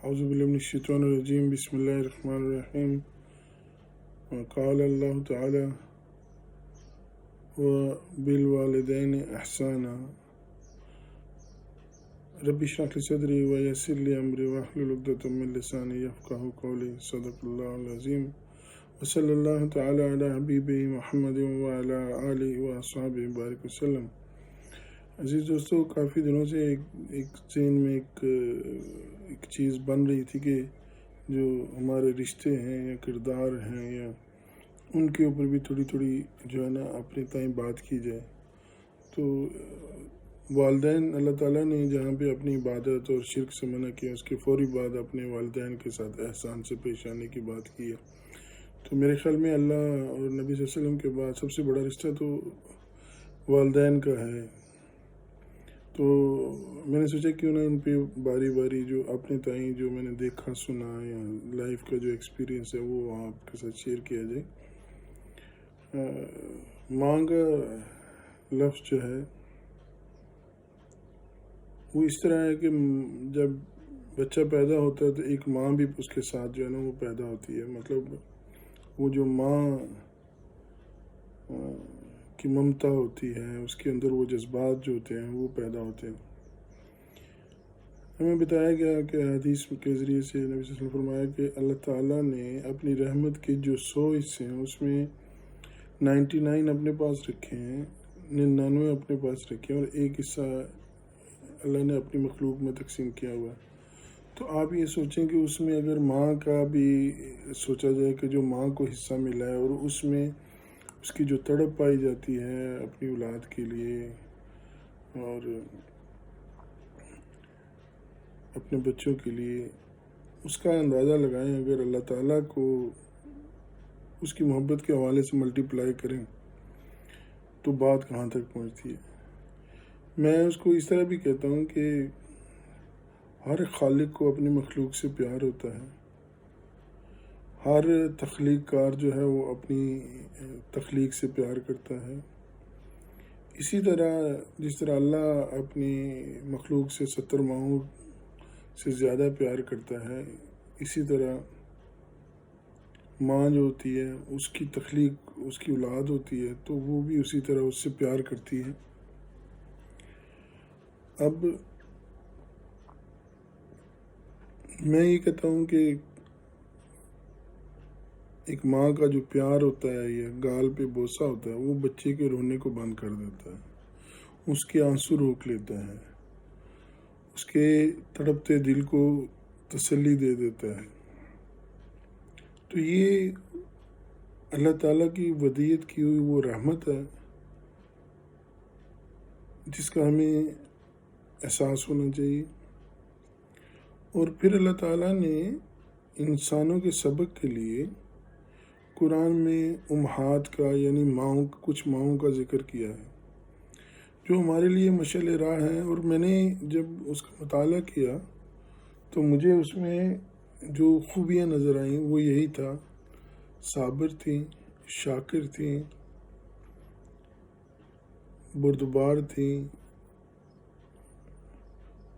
أعوذ بالله من الشيطان الرجيم بسم الله الرحمن الرحيم قال الله تعالى وبالوالدين إحسانا رب اشرح لي صدري ويسر لي أمري واحلل عقدة من لساني يفقهوا قولي صدق الله العظيم وصلی اللہ تعالی علی حبیبہ محمد وعلی آلہ وصحبہ بارک وسلم۔ عزیز دوستو، کافی دنوں سے ایک ذہن میں ایک چیز بن رہی تھی کہ جو ہمارے رشتے ہیں یا کردار ہیں یا ان کے اوپر بھی تھوڑی جو ہے نا اپنے تائیں بات کی جائے۔ تو والدین، اللہ تعالیٰ نے جہاں پہ اپنی عبادت اور شرک سے منع کیا، اس کے فوری بعد اپنے والدین کے ساتھ احسان سے پیش آنے کی بات کی ہے۔ تو میرے خیال میں اللہ اور نبی صلی اللہ علیہ وسلم کے بعد سب سے بڑا رشتہ تو والدین کا ہے۔ تو میں نے سوچا کیوں نہ ان پہ باری باری جو اپنے تائیں جو میں نے دیکھا سنا یا لائف کا جو ایکسپیرینس ہے وہ آپ کے ساتھ شیئر کیا جائے۔ ماں کا لفظ جو ہے وہ اس طرح ہے کہ جب بچہ پیدا ہوتا ہے تو ایک ماں بھی اس کے ساتھ جو ہے نا وہ پیدا ہوتی ہے، مطلب وہ جو ماں کی ممتا ہوتی ہے اس کے اندر وہ جذبات جو ہوتے ہیں وہ پیدا ہوتے ہیں۔ ہمیں بتایا گیا کہ حدیث کے ذریعے سے نبی صلی اللہ علیہ وسلم فرمایا کہ اللہ تعالیٰ نے اپنی رحمت کے جو 100 حصے ہیں اس میں 99 اپنے پاس رکھے ہیں، 99 اپنے پاس رکھے ہیں، اور ایک حصہ اللہ نے اپنی مخلوق میں تقسیم کیا ہوا ہے۔ تو آپ یہ سوچیں کہ اس میں اگر ماں کا بھی سوچا جائے کہ جو ماں کو حصہ ملا ہے اور اس میں اس کی جو تڑپ پائی جاتی ہے اپنی اولاد کے لیے اور اپنے بچوں کے لیے، اس کا اندازہ لگائیں۔ اگر اللہ تعالیٰ کو اس کی محبت کے حوالے سے ملٹی پلائی کریں تو بات کہاں تک پہنچتی ہے۔ میں اس کو اس طرح بھی کہتا ہوں کہ ہر خالق کو اپنی مخلوق سے پیار ہوتا ہے، ہر تخلیق کار جو ہے وہ اپنی تخلیق سے پیار کرتا ہے۔ اسی طرح جس طرح اللہ اپنی مخلوق سے 70 ماہوں سے زیادہ پیار کرتا ہے، اسی طرح ماں جو ہوتی ہے اس کی تخلیق، اس کی اولاد ہوتی ہے تو وہ بھی اسی طرح اس سے پیار کرتی ہے۔ اب میں یہ کہتا ہوں کہ ایک ماں کا جو پیار ہوتا ہے یا گال پہ بوسہ ہوتا ہے وہ بچے کے رونے کو بند کر دیتا ہے، اس کے آنسو روک لیتا ہے، اس کے تڑپتے دل کو تسلی دے دیتا ہے۔ تو یہ اللہ تعالیٰ کی ودیعت کی ہوئی وہ رحمت ہے جس کا ہمیں احساس ہونا چاہیے۔ اور پھر اللہ تعالیٰ نے انسانوں کے سبق کے لیے قرآن میں امہات کا یعنی ماؤں، کچھ ماؤں کا ذکر کیا ہے جو ہمارے لیے مشعل راہ ہیں۔ اور میں نے جب اس کا مطالعہ کیا تو مجھے اس میں جو خوبیاں نظر آئیں وہ یہی تھا، صابر تھیں، شاکر تھیں، بردبار تھیں،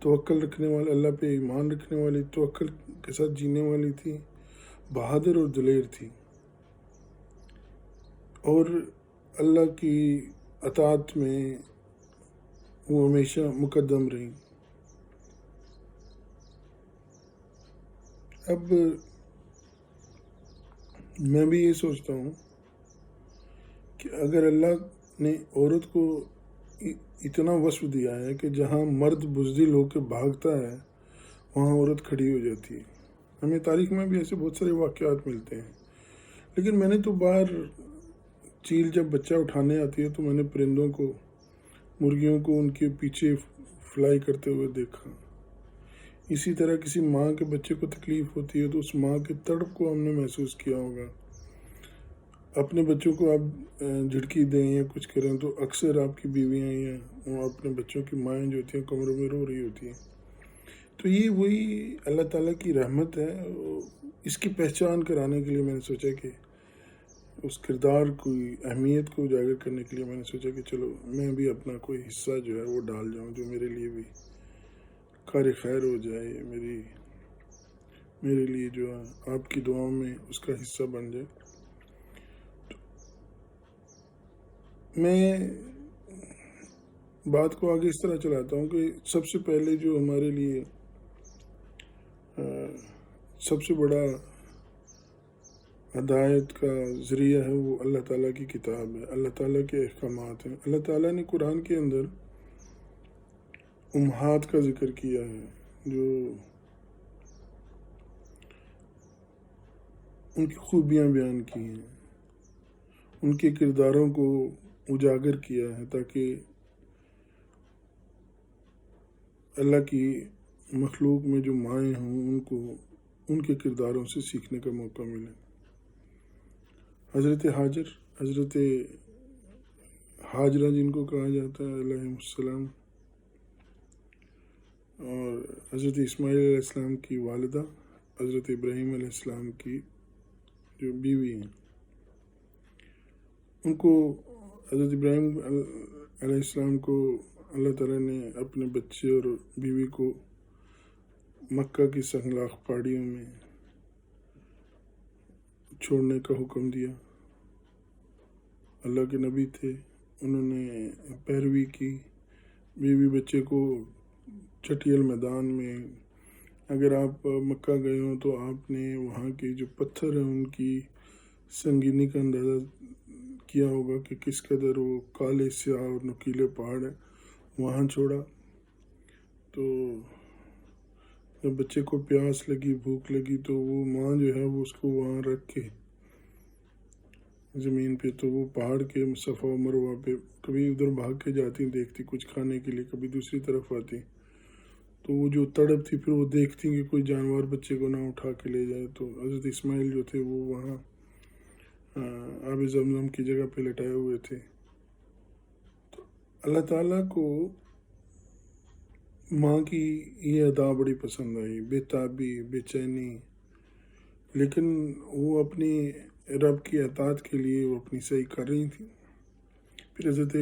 توکل رکھنے والی، اللہ پہ ایمان رکھنے والی، توکل کے ساتھ جینے والی تھی، بہادر اور دلیر تھی، اور اللہ کی اطاعت میں وہ ہمیشہ مقدم رہیں۔ اب میں بھی یہ سوچتا ہوں کہ اگر اللہ نے عورت کو اتنا وصف دیا ہے کہ جہاں مرد بزدل ہو کے بھاگتا ہے وہاں عورت کھڑی ہو جاتی ہے۔ ہمیں تاریخ میں بھی ایسے بہت سارے واقعات ملتے ہیں، لیکن میں نے تو باہر چیل جب بچہ اٹھانے آتی ہے تو میں نے پرندوں کو، مرغیوں کو ان کے پیچھے فلائی کرتے ہوئے دیکھا۔ اسی طرح کسی ماں کے بچے کو تکلیف ہوتی ہے تو اس ماں کے تڑپ کو ہم نے محسوس کیا ہوگا۔ اپنے بچوں کو آپ جھڑکی دیں یا کچھ کریں تو اکثر آپ کی بیویاں یا اپنے بچوں کی مائیں جو ہوتی ہیں کمروں میں رو رہی ہوتی ہیں۔ تو یہ وہی اللہ تعالیٰ کی رحمت ہے۔ اس کی پہچان کرانے کے لیے میں نے سوچا کہ اس کردار کی اہمیت کو اجاگر کرنے کے لیے میں نے سوچا کہ چلو میں بھی اپنا کوئی حصہ جو ہے وہ ڈال جاؤں جو میرے لیے بھی کار خیر ہو جائے، میری میرے لیے جو ہے آپ کی دعاؤں میں اس کا حصہ بن جائے. میں بات کو آگے اس طرح چلاتا ہوں کہ سب سے پہلے جو ہمارے لیے سب سے بڑا ہدایت کا ذریعہ ہے وہ اللہ تعالیٰ کی کتاب ہے، اللہ تعالیٰ کے احکامات ہیں. اللہ تعالیٰ نے قرآن کے اندر امہات کا ذکر کیا ہے، جو ان کی خوبیاں بیان کی ہیں، ان کے کرداروں کو اجاگر کیا ہے تاکہ اللہ کی مخلوق میں جو مائیں ہوں ان کو ان کے کرداروں سے سیکھنے کا موقع ملے. حضرت حاجرہ جن کو کہا جاتا ہے علیہ السلام، اور حضرت اسماعیل علیہ السلام کی والدہ حضرت ابراہیم علیہ السلام کی جو بیوی ہیں، ان کو حضرت ابراہیم علیہ السلام کو اللہ تعالیٰ نے اپنے بچے اور بیوی کو مکہ کی سنگلاخ پہاڑیوں میں چھوڑنے کا حکم دیا. اللہ کے نبی تھے، انہوں نے پیروی کی. بیوی بچے کو چٹیل میدان میں، اگر آپ مکہ گئے ہوں تو آپ نے وہاں کے جو پتھر ہیں ان کی سنگینی کا اندازہ کیا ہوگا کہ کس قدر وہ کالے سیاہ اور نکیلے پہاڑ ہیں، وہاں چھوڑا. تو جب بچے کو پیاس لگی، بھوک لگی، تو وہ ماں جو ہے وہ اس کو وہاں رکھ کے زمین پہ، تو وہ پہاڑ کے صفا و مروہ پہ کبھی ادھر بھاگ کے جاتی، دیکھتی کچھ کھانے کے لیے، کبھی دوسری طرف آتی. تو وہ جو تڑپ تھی، پھر وہ دیکھتی کہ کوئی جانور بچے کو نہ اٹھا کے لے جائے. تو حضرت اسماعیل جو تھے وہ وہاں آب زمزم کی جگہ پہ لٹائے ہوئے تھے. تو اللہ تعالیٰ کو ماں کی یہ ادا بڑی پسند آئی، بے تابی، بے چینی، لیکن وہ اپنی رب کی اطاعت کے لیے وہ اپنی صحیح کر رہی تھی. پھر حضرت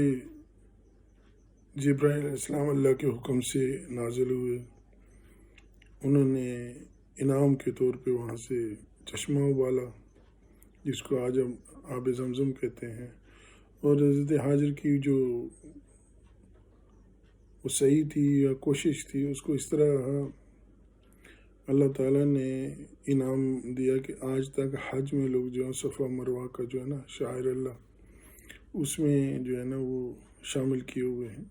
جبرائیل علیہ السلام اللہ کے حکم سے نازل ہوئے. انہوں نے انعام کے طور پہ وہاں سے چشمہ ابالا جس کو آج ہم آب زمزم کہتے ہیں. اور حضرت حاجر کی جو وہ صحیح تھی یا کوشش تھی، اس کو اس طرح اللہ تعالیٰ نے انعام دیا کہ آج تک حج میں لوگ جو ہے صفا مروہ کا جو ہے نا شاعر اللہ، اس میں جو ہے نا وہ شامل کیے ہوئے ہیں.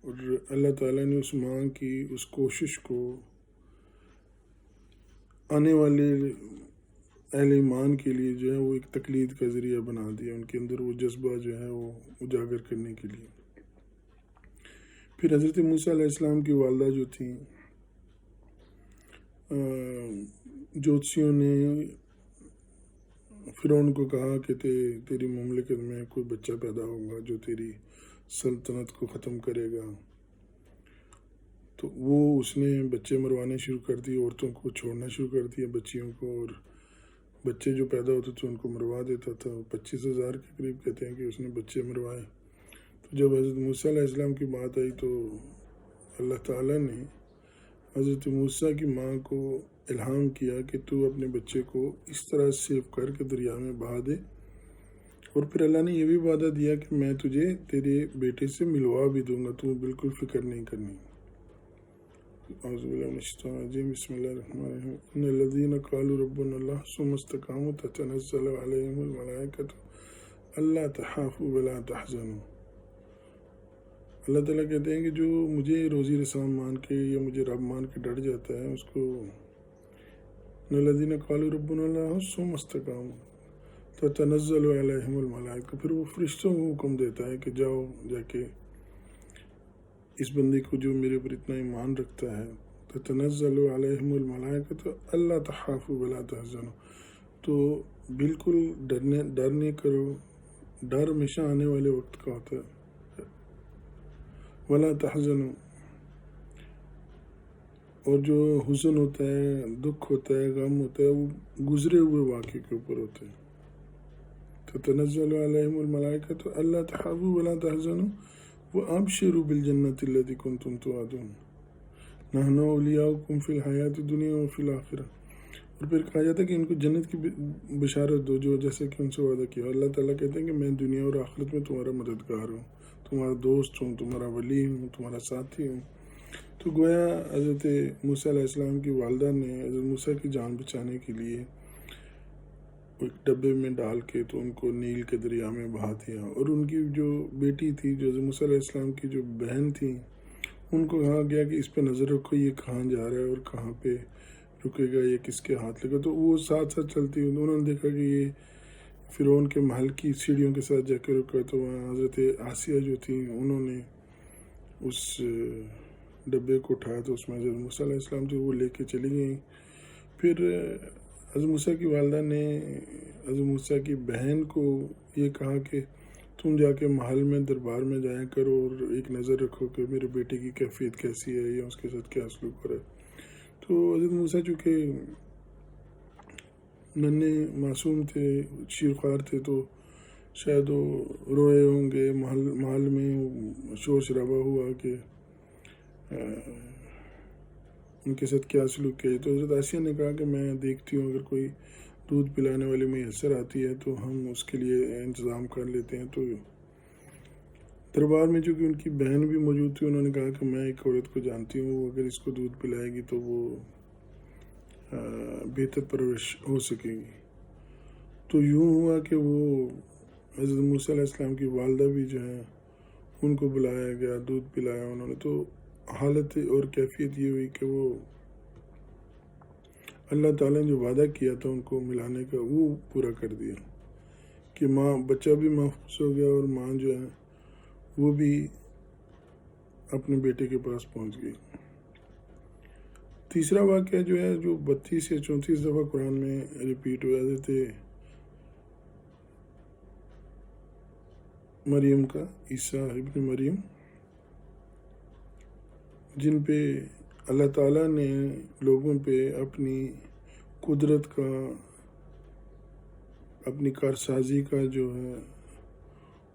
اور اللہ تعالیٰ نے اس ماں کی اس کوشش کو آنے والے اہل ایمان کے لیے جو ہے وہ ایک تقلید کا ذریعہ بنا دیا، ان کے اندر وہ جذبہ جو ہے وہ اجاگر کرنے کے لیے. پھر حضرت موسیٰ علیہ السلام کی والدہ جو تھیں، جوتشیوں نے فرعون کو کہا کہ تیری مملکت میں کوئی بچہ پیدا ہوگا جو تیری سلطنت کو ختم کرے گا. تو وہ اس نے بچے مروانے شروع کر دیے، عورتوں کو چھوڑنا شروع کر دیا، بچیوں کو، اور بچے جو پیدا ہوتے تھے ان کو مروا دیتا تھا. 25,000 کے قریب کہتے ہیں کہ اس نے بچے مروائے. تو جب حضرت موسیٰ علیہ السلام کی بات آئی تو اللہ تعالیٰ نے حضرت موسیٰ کی ماں کو الہام کیا کہ تو اپنے بچے کو اس طرح سیو کر کے دریا میں بہا دے. اور پھر اللہ نے یہ بھی وعدہ دیا کہ میں تجھے تیرے بیٹے سے ملوا بھی دوں گا، تو بالکل فکر نہیں کرنی. اعوذ باللہ من الشیطان الرجیم، بسم اللہ الرحمن الرحیم. ان الذین قالوا ربنا اللہ ثم استقاموا تتنزل علیہم الملائکۃ الا تخافوا ولا تحزنوا. اللہ تعالیٰ کہتے ہیں کہ جو مجھے روزی رساں مان کے یا مجھے رب مان کے ڈر جاتا ہے، اس کو الذین قالوا ربنا اللہ ثم استقاموا تتنزل علیہم الملائکہ، پھر وہ فرشتوں کو حکم دیتا ہے کہ جاؤ جا کے اس بندے کو جو میرے پر اتنا ایمان رکھتا ہے، تتنزل علیہم الملائکۃ الا تخافوا ولا تحزنوا، تو بالکل ڈر نہیں کرو. ڈر ہمیشہ آنے والے وقت کا ہوتا ہے. ولا تحزنوا، اور جو حزن ہوتا ہے، دکھ ہوتا ہے، غم ہوتا ہے، وہ گزرے ہوئے واقعے کے اوپر ہوتے ہیں. تتنزل علیہم الملائکۃ الا تخافوا ولا تحزنوا وابشروا بالجنۃ التي کنتم توعدون. نحن اولیاؤکم فی الحیات الدنیا و فی الآخرہ. اور پھر کہا جاتا ہے کہ ان کو جنت کی بشارت دو جو جیسے کہ ان سے وعدہ کیا. اللہ تعالیٰ کہتے ہیں کہ میں دنیا اور آخرت میں تمہارا مددگار ہوں، تمہارا دوست ہوں، تمہارا ولی ہوں، تمہارا ساتھی ہوں. تو گویا حضرت موسیٰ علیہ السلام کی والدہ نے حضرت موسیٰ کی جان بچانے کے لیے ایک ڈبے میں ڈال کے تو ان کو نیل کے دریا میں بہا دیا. اور ان کی جو بیٹی تھی، جو حضرت موسیٰ علیہ السلام کی جو بہن تھی، ان کو کہا گیا کہ اس پہ نظر رکھو، یہ کہاں جا رہا ہے اور کہاں پہ رکے گا، یہ کس کے ہاتھ لگا. تو وہ ساتھ ساتھ چلتی ہوئی انہوں نے دیکھا کہ یہ فرعون کے محل کی سیڑھیوں کے ساتھ جا کے رکا. تو وہاں حضرت آسیہ جو تھیں انہوں نے اس ڈبے کو اٹھایا تو اس میں حضرت موسیٰ علیہ السلام تھے، وہ لے کے چلی گئیں. پھر حضرت موسیٰ کی والدہ نے حضرت موسیٰ کی بہن کو یہ کہا کہ تم جا کے محل میں دربار میں جایا کرو اور ایک نظر رکھو کہ میرے بیٹے کی کیفیت کیسی ہے یا اس کے ساتھ کیا سلوک ہو رہا ہے. تو حضرت موسیٰ چونکہ ننھے معصوم تھے، شیرخوار تھے، تو شاید وہ روئے ہوں گے. محل میں شور شرابہ ہوا کہ ان کے ساتھ کیا سلوک کیا. تو حضرت آسیہ نے کہا کہ میں دیکھتی ہوں اگر کوئی دودھ پلانے والی میسر آتی ہے تو ہم اس کے لیے انتظام کر لیتے ہیں. تو دربار میں چونکہ ان کی بہن بھی موجود تھی، انہوں نے کہا کہ میں ایک عورت کو جانتی ہوں، وہ اگر اس کو دودھ پلائے گی تو وہ بہتر پرورش ہو سکے گی. تو یوں ہوا کہ وہ حضرت موسیٰ علیہ السلام کی والدہ بھی جو ہیں ان کو بلایا گیا، دودھ پلایا انہوں نے. تو حالت اور کیفیت یہ ہوئی کہ وہ اللہ تعالیٰ نے جو وعدہ کیا تھا ان کو ملانے کا وہ پورا کر دیا کہ ماں بچہ بھی محفوظ ہو گیا اور ماں جو ہے وہ بھی اپنے بیٹے کے پاس پہنچ گئی. تیسرا واقعہ جو ہے جو 32 یا 34 دفعہ قرآن میں ریپیٹ ہوا، حضرت مریم کا، عیسیٰ ابن مریم، جن پہ اللہ تعالیٰ نے لوگوں پہ اپنی قدرت کا، اپنی کارسازی کا جو ہے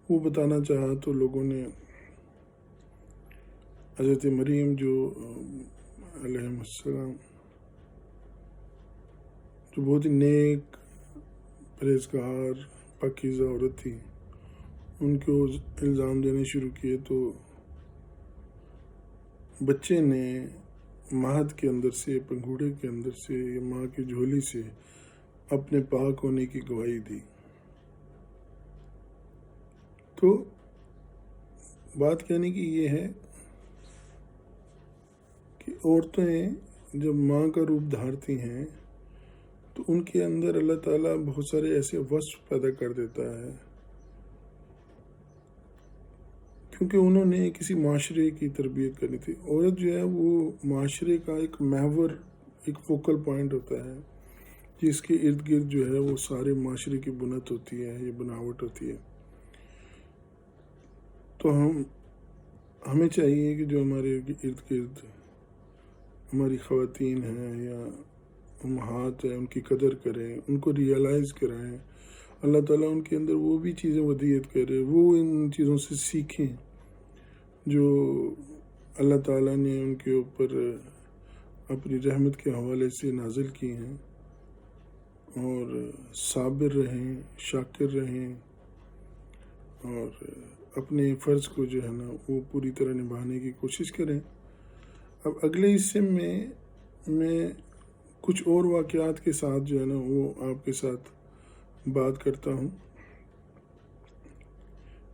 وہ بتانا چاہا. تو لوگوں نے حضرت مریم جو علیہ السلام جو بہت ہی نیک، پرہیزگار، پاکیزہ عورت تھی، ان کو الزام دینے شروع کیے. تو بچے نے مہد کے اندر سے، پنگھوڑے کے اندر سے یا ماں کی جھولی سے اپنے پاک ہونے کی گواہی دی. تو بات کہنے کی یہ ہے کہ عورتیں جب ماں کا روپ دھارتی ہیں تو ان کے اندر اللہ تعالیٰ بہت سارے ایسے وصف پیدا کر دیتا ہے، کیونکہ انہوں نے کسی معاشرے کی تربیت کرنی تھی. عورت جو ہے وہ معاشرے کا ایک محور، ایک فوکل پوائنٹ ہوتا ہے جس کے ارد گرد جو ہے وہ سارے معاشرے کی بنت ہوتی ہے، یہ بناوٹ ہوتی ہے. تو ہمیں چاہیے کہ جو ہمارے ارد گرد ہماری خواتین ہیں یا امہات ہیں ان کی قدر کریں، ان کو ریئلائز کرائیں. اللہ تعالیٰ ان کے اندر وہ بھی چیزیں ودیعت کرے، وہ ان چیزوں سے سیکھیں جو اللہ تعالیٰ نے ان کے اوپر اپنی رحمت کے حوالے سے نازل کی ہیں، اور صابر رہیں، شاکر رہیں، اور اپنے فرض کو جو ہے نا وہ پوری طرح نبھانے کی کوشش کریں. اب اگلے حصے میں کچھ اور واقعات کے ساتھ جو ہے نا وہ آپ کے ساتھ بات کرتا ہوں.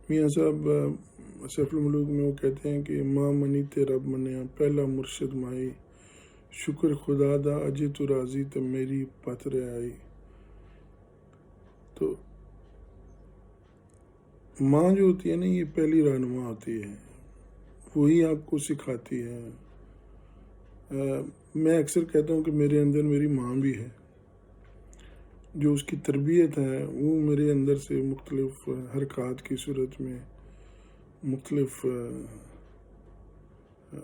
میاں صاحب سیف الملوک میں وہ کہتے ہیں کہ ماں منی تے رب منیا، پہلا مرشد مائی، شکر خدا دا اجے تو راضی تے میری پتر آئی. تو ماں جو ہوتی ہے نا یہ پہلی رہنما ہوتی ہے، وہی آپ کو سکھاتی ہے. میں اکثر کہتا ہوں کہ میرے اندر میری ماں بھی ہے، جو اس کی تربیت ہے وہ میرے اندر سے مختلف حرکات کی صورت میں، مختلف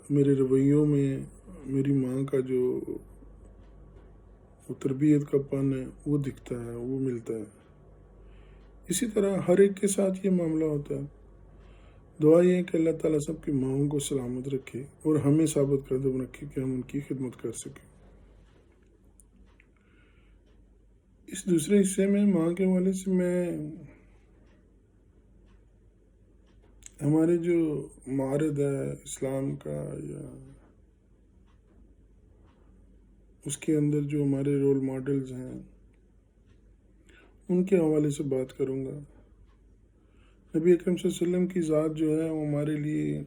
میرے رویوں میں میری ماں کا جو وہ تربیت کا پن ہے وہ دکھتا ہے، وہ ملتا ہے. اسی طرح ہر ایک کے ساتھ یہ معاملہ ہوتا ہے. دعا یہ ہے کہ اللہ تعالیٰ سب کی ماؤں کو سلامت رکھے اور ہمیں ثابت قدم رکھے کہ ہم ان کی خدمت کر سکیں۔ اس دوسرے حصے میں ماں کے حوالے سے میں ہمارے جو معرض ہے اسلام کا یا اس کے اندر جو ہمارے رول ماڈلز ہیں ان کے حوالے سے بات کروں گا۔ نبی اکرم صلی اللہ علیہ وسلم کی ذات جو ہے وہ ہمارے لیے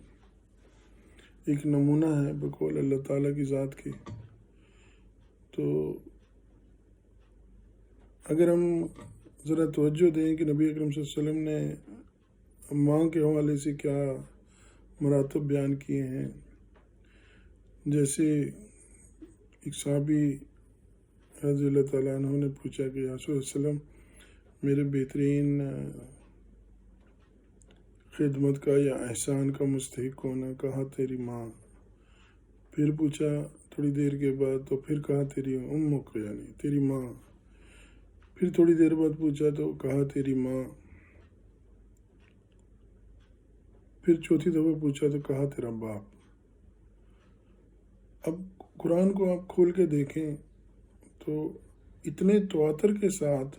ایک نمونہ ہے بقول اللہ تعالیٰ کی ذات کی۔ تو اگر ہم ذرا توجہ دیں کہ نبی اکرم صلی اللہ علیہ وسلم نے ماں کے حوالے سے کیا مراتب بیان کیے ہیں، جیسے ایک صحابی رضی اللہ تعالیٰ عنہ نے پوچھا کہ یا رسول اللہ علیہ وسلم میرے بہترین خدمت کا یا احسان کا مستحق کون ہے؟ کہا تیری ماں۔ پھر پوچھا تھوڑی دیر کے بعد تو پھر کہا تیری امک یعنی تیری ماں۔ پھر تھوڑی دیر بعد پوچھا تو کہا تیری ماں۔ پھر چوتھی دفعہ پوچھا تو کہا تیرا باپ۔ اب قرآن کو آپ کھول کے دیکھیں تو اتنے تواتر کے ساتھ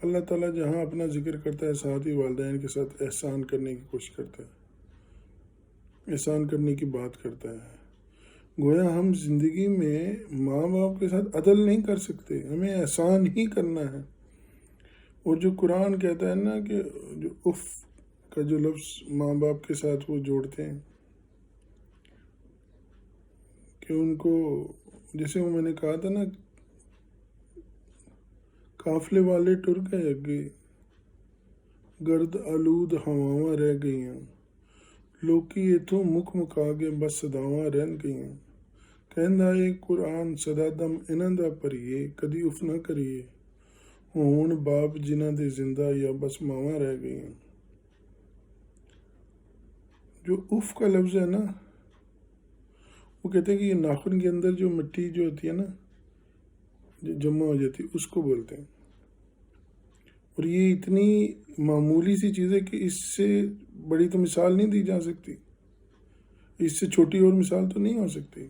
اللہ تعالیٰ جہاں اپنا ذکر کرتا ہے ساتھ ہی والدین کے ساتھ احسان کرنے کی کوشش کرتا ہے، احسان کرنے کی بات کرتا ہے۔ گویا ہم زندگی میں ماں باپ کے ساتھ عدل نہیں کر سکتے، ہمیں احسان ہی کرنا ہے۔ اور جو قرآن کہتا ہے نا کہ جو اف کا جو لفظ ماں باپ کے ساتھ وہ جوڑتے ہیں کہ ان کو، جیسے وہ میں نے کہا تھا نا قافلے والے ٹر گئے اگے، گرد آلود ہواواں رہ گئیاں، لوکی اتوں مک مکا کے بس صداواں رہن گئیاں، کہندا اے قرآن سدا دم انہاں دا پریے، کدی اف نہ کریے، ہون باپ جنہاں دے زندہ یا بس ماواں رہ گئیاں۔ جو اف کا لفظ ہے نا، وہ کہتے ہیں کہ یہ ناخن کے اندر جو مٹی جو ہوتی ہے نا، جو جمع ہو جاتی ہے، اس کو بولتے ہیں۔ اور یہ اتنی معمولی سی چیز ہے کہ اس سے بڑی تو مثال نہیں دی جا سکتی، اس سے چھوٹی اور مثال تو نہیں ہو سکتی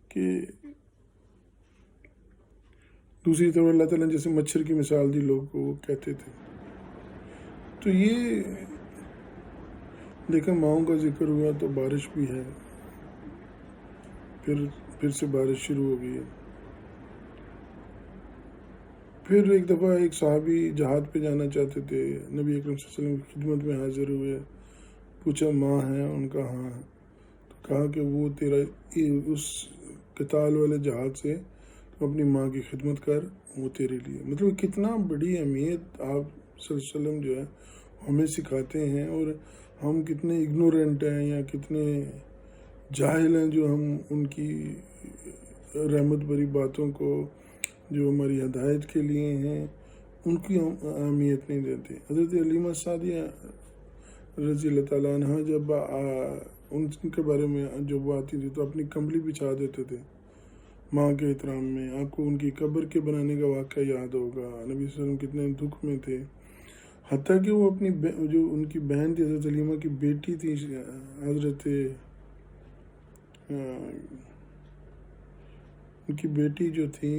کہ دوسری طرف اللہ تعالیٰ نے جیسے مچھر کی مثال دی لوگ کو، وہ کہتے تھے۔ تو یہ دیکھا ماؤں کا ذکر ہوا تو بارش بھی ہے، پھر سے بارش شروع ہو گئی ہے۔ پھر ایک دفعہ ایک صحابی جہاد پہ جانا چاہتے تھے، نبی اکرم صلی اللہ علیہ وسلم کی خدمت میں حاضر ہوئے، پوچھا ماں ہے؟ ان کا ہاں ہے۔ تو کہا کہ وہ تیرا اس قتال والے جہاد سے تو اپنی ماں کی خدمت کر، وہ تیرے لیے۔ مطلب کتنا بڑی اہمیت آپ صلی اللہ علیہ وسلم جو ہے ہمیں سکھاتے ہیں، اور ہم کتنے اگنورینٹ ہیں یا کتنے جاہل ہیں جو ہم ان کی رحمت بھری باتوں کو جو ہماری ہدایت کے لیے ہیں ان کی اہمیت نہیں دیتے۔ حضرت علیمہ سعدیہ رضی اللہ تعالیٰ عنہ جب ان کے بارے میں جو بات آتی تھی تو اپنی کمبلی بچھا دیتے تھے ماں کے احترام میں۔ آپ کو ان کی قبر کے بنانے کا واقعہ یاد ہوگا، نبی صلی اللہ علیہ وسلم کتنے دکھ میں تھے، حتیٰ کہ وہ اپنی جو ان کی بہن تھی حضرت علیمہ کی بیٹی تھی حضرت ان کی بیٹی جو تھی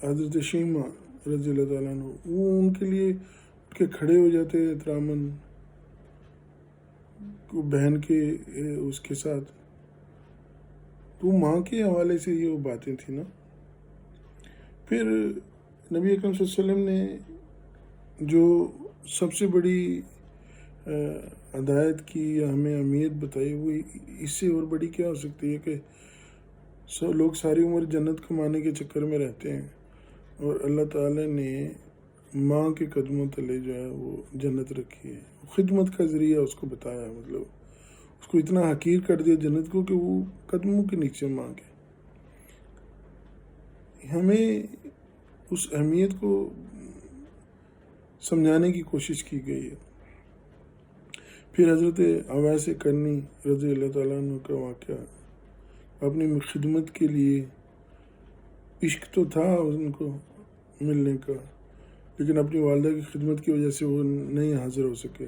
حضرت شیمہ رضی اللہ تعالیٰ عنہ، وہ ان کے لیے اٹھ کے کھڑے ہو جاتے احتراماً بہن کے اس کے ساتھ۔ تو ماں کے حوالے سے یہ وہ باتیں تھیں نا۔ پھر نبی اکرم صلی اللہ علیہ وسلم نے جو سب سے بڑی ہدایت کی یا ہمیں اہمیت بتائی، وہ اس سے اور بڑی کیا ہو سکتی ہے کہ لوگ ساری عمر جنت کمانے کے چکر میں رہتے ہیں، اور اللہ تعالیٰ نے ماں کے قدموں تلے جو ہے وہ جنت رکھی ہے، خدمت کا ذریعہ اس کو بتایا، مطلب اس کو اتنا حقیر کر دیا جنت کو کہ وہ قدموں کے نیچے ماں کے۔ ہمیں اس اہمیت کو سمجھانے کی کوشش کی گئی ہے۔ پھر حضرت اویس کرنی رضی اللہ تعالیٰ عنہ کا واقعہ، اپنی خدمت کے لیے عشق تو تھا ان کو ملنے کا، لیکن اپنی والدہ کی خدمت کی وجہ سے وہ نہیں حاضر ہو سکے،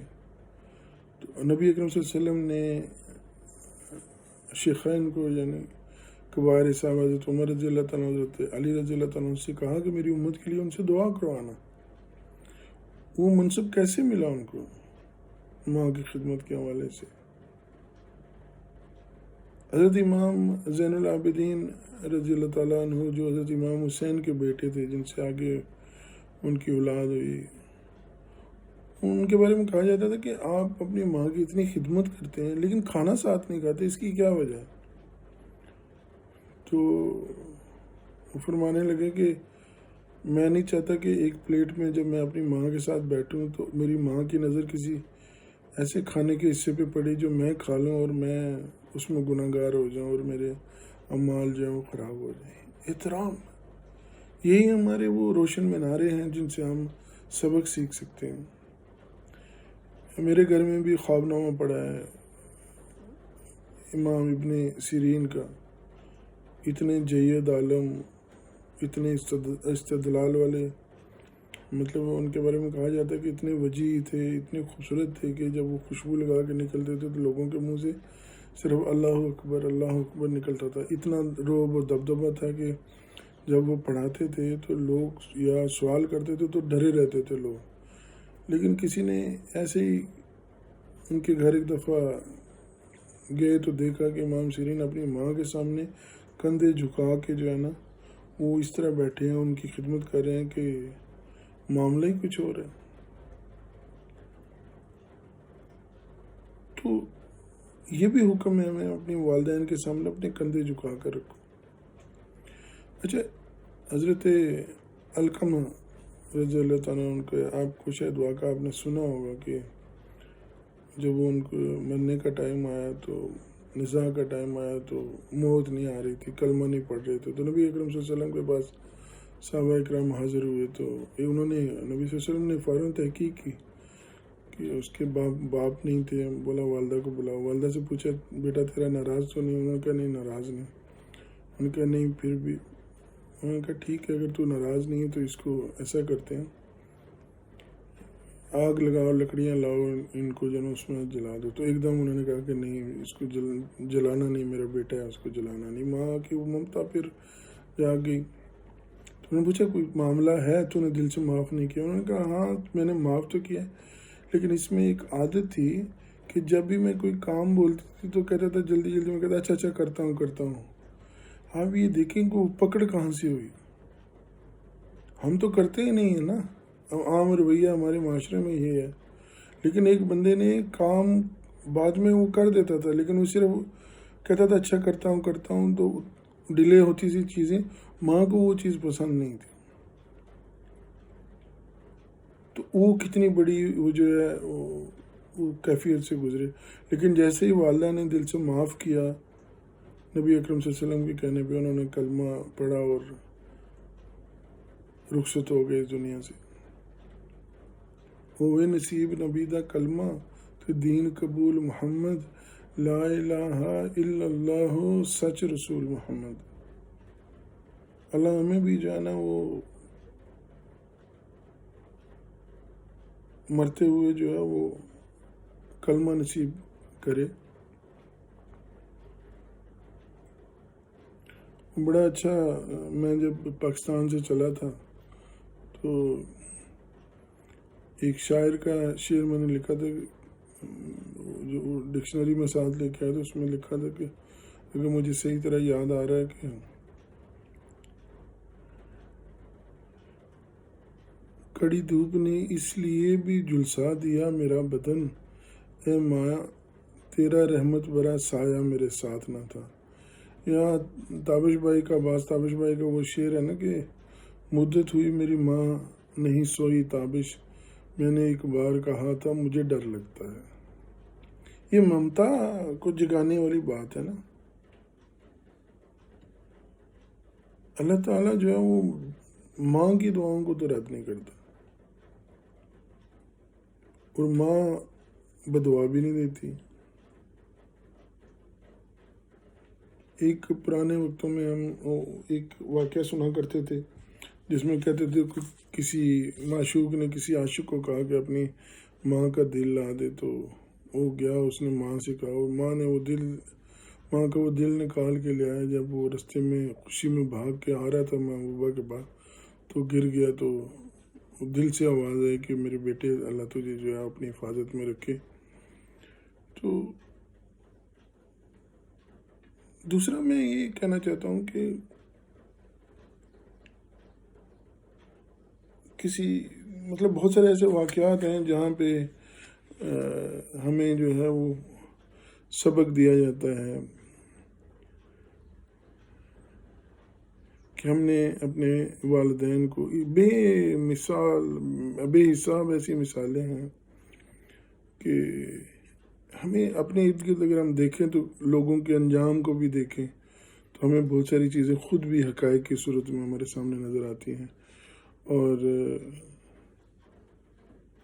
تو نبی اکرم صلی اللہ علیہ وسلم نے شیخین کو یعنی کبار صاحب حضرت عمر رضی اللہ تعالیٰ حضرت علی رضی اللہ تعالیٰ سے کہا کہ میری امت کے لیے ان سے دعا کروانا. وہ منصب کیسے ملا ان کو؟ ماں کی خدمت کے حوالے سے. حضرت امام زین العابدین رضی اللہ تعالیٰ عنہ جو حضرت امام حسین کے بیٹے تھے جن سے آگے ان کی اولاد ہوئی، ان کے بارے میں کہا جاتا تھا کہ آپ اپنی ماں کی اتنی خدمت کرتے ہیں لیکن کھانا ساتھ نہیں کھاتے، اس کی کیا وجہ ہے؟ تو وہ فرمانے لگے کہ میں نہیں چاہتا کہ ایک پلیٹ میں جب میں اپنی ماں کے ساتھ بیٹھوں تو میری ماں کی نظر کسی ایسے کھانے کے حصے پہ پڑی جو میں کھا لوں اور میں اس میں گناہ گار ہو جاؤں اور میرے اعمال جو ہیں وہ خراب ہو جائیں. احترام، یہی ہمارے وہ روشن منارے ہیں جن سے ہم سبق سیکھ سکتے ہیں. میرے گھر میں بھی خواب نامہ پڑا ہے امام ابن سیرین کا. اتنے جید عالم، اتنے استدلال والے، مطلب ان کے بارے میں کہا جاتا ہے کہ اتنے وجیح تھے، اتنے خوبصورت تھے کہ جب وہ خوشبو لگا کے نکلتے تھے تو لوگوں کے منہ سے صرف اللہ اکبر نکلتا تھا. اتنا رعب و دبدبہ تھا کہ جب وہ پڑھاتے تھے تو لوگ یا سوال کرتے تھے تو ڈرے رہتے تھے لوگ. لیکن کسی نے ایسے ہی ان کے گھر ایک دفعہ گئے تو دیکھا کہ امام سیرین اپنی ماں کے سامنے کندھے جھکا کے جو ہے نا وہ اس طرح بیٹھے ہیں، ان کی خدمت کر رہے ہیں کہ معاملہ ہی کچھ اور ہے. تو یہ بھی حکم ہے ہمیں اپنی والدین کے سامنے اپنے کندھے جھکا کر رکھو. اچھا، حضرت علقمہ رضی اللہ تعالیٰ ان کے آپ کو شاید واقعہ آپ نے سنا ہوگا کہ جب ان کو مرنے کا ٹائم آیا تو نزاع کا ٹائم آیا تو موت نہیں آ رہی تھی، کلمہ نہیں پڑھ رہے تھے، تو نبی اکرم صلی اللہ علیہ وسلم کے پاس صحابہ اکرام حاضر ہوئے. تو انہوں نے نبی صلی اللہ علیہ وسلم نے فوراً تحقیق کی کہ اس کے باپ نہیں تھے. بولا والدہ کو بلاؤ. والدہ سے پوچھا بیٹا تیرا ناراض تو نہیں؟ انہوں نے کہا نہیں ناراض نہیں. انہوں نے کہا نہیں پھر بھی. انہوں نے کہا ٹھیک ہے اگر تو ناراض نہیں ہے تو اس کو ایسا کرتے ہیں، آگ لگاؤ، لکڑیاں لاؤ، ان کو جو ہے اس میں جلا دو. تو ایک دم انہوں نے کہا کہ نہیں اس کو جلانا نہیں، میرا بیٹا ہے اس کو جلانا نہیں. ماں کی وہ ممتا پھر جاگ گئی. تو انہوں نے پوچھا کوئی معاملہ ہے تو نے دل سے معاف نہیں کیا؟ انہوں نے کہا ہاں میں نے معاف تو کیا لیکن اس میں ایک عادت تھی کہ جب بھی میں کوئی کام بولتی تھی تو کہتا تھا جلدی جلدی میں کہتا اچھا کرتا ہوں. آپ یہ دیکھیں کہ وہ پکڑ کہاں سے ہوئی. ہم تو کرتے ہی نہیں ہیں نا، عام رویہ ہمارے معاشرے میں یہ ہے. لیکن ایک بندے نے کام بعد میں وہ کر دیتا تھا لیکن وہ صرف کہتا تھا اچھا کرتا ہوں تو ڈیلے ہوتی سی چیزیں. ماں کو وہ چیز پسند نہیں تھی. تو وہ کتنی بڑی وہ جو ہے وہ کیفیت سے گزرے. لیکن جیسے ہی والدہ نے دل سے معاف کیا، نبی اکرم صلی اللہ علیہ وسلم کے کہنے پہ انہوں نے کلمہ پڑھا اور رخصت ہو گئے اس دنیا سے. ہوئے نصیب نبی دا کلمہ تو دین قبول محمد، لا الہ الا اللہ سچ رسول محمد. اللہ ہمیں بھی جو ہے نا وہ مرتے ہوئے جو ہے وہ کلمہ نصیب کرے. بڑا اچھا، میں جب پاکستان سے چلا تھا تو ایک شاعر کا شعر میں نے لکھا تھا، جو ڈکشنری میں ساتھ لے کے آیا تو اس میں لکھا تھا کہ اگر مجھے صحیح طرح یاد آ رہا ہے کہ کڑی دھوپ نے اس لیے بھی جھلسا دیا میرا بدن، اے ماں تیرا رحمت برا سایہ میرے ساتھ نہ تھا. یہاں تابش بھائی کا وہ شعر ہے نا کہ مدت ہوئی میری ماں نہیں سوئی تابش، میں نے ایک بار کہا تھا مجھے ڈر لگتا ہے. یہ ممتا کو جگانے والی بات ہے نا. اللہ تعالیٰ جو ہے وہ ماں کی دعاؤں کو تو رد نہیں کرتا اور ماں بدعا بھی نہیں دیتی. ایک پرانے وقتوں میں ہم ایک واقعہ سنا کرتے تھے جس میں کہتے تھے کہ کسی معشوق نے کسی عاشق کو کہا کہ اپنی ماں کا دل لا دے تو وہ گیا، اس نے ماں سے کہا، اور ماں کا وہ دل نکال کے لے آیا. جب وہ رستے میں خوشی میں بھاگ کے آ رہا تھا محبوبہ کے پاس تو گر گیا، تو دل سے آواز آئی کہ میرے بیٹے اللہ تجھے جو ہے اپنی حفاظت میں رکھے. تو دوسرا میں یہ کہنا چاہتا ہوں کہ بہت سارے ایسے واقعات ہیں جہاں پہ ہمیں جو ہے وہ سبق دیا جاتا ہے کہ ہم نے اپنے والدین کو بے حساب ایسی مثالیں ہیں کہ ہمیں اپنے ارد گرد اگر ہم دیکھیں تو لوگوں کے انجام کو بھی دیکھیں تو ہمیں بہت ساری چیزیں خود بھی حقائق کی صورت میں ہمارے سامنے نظر آتی ہیں. اور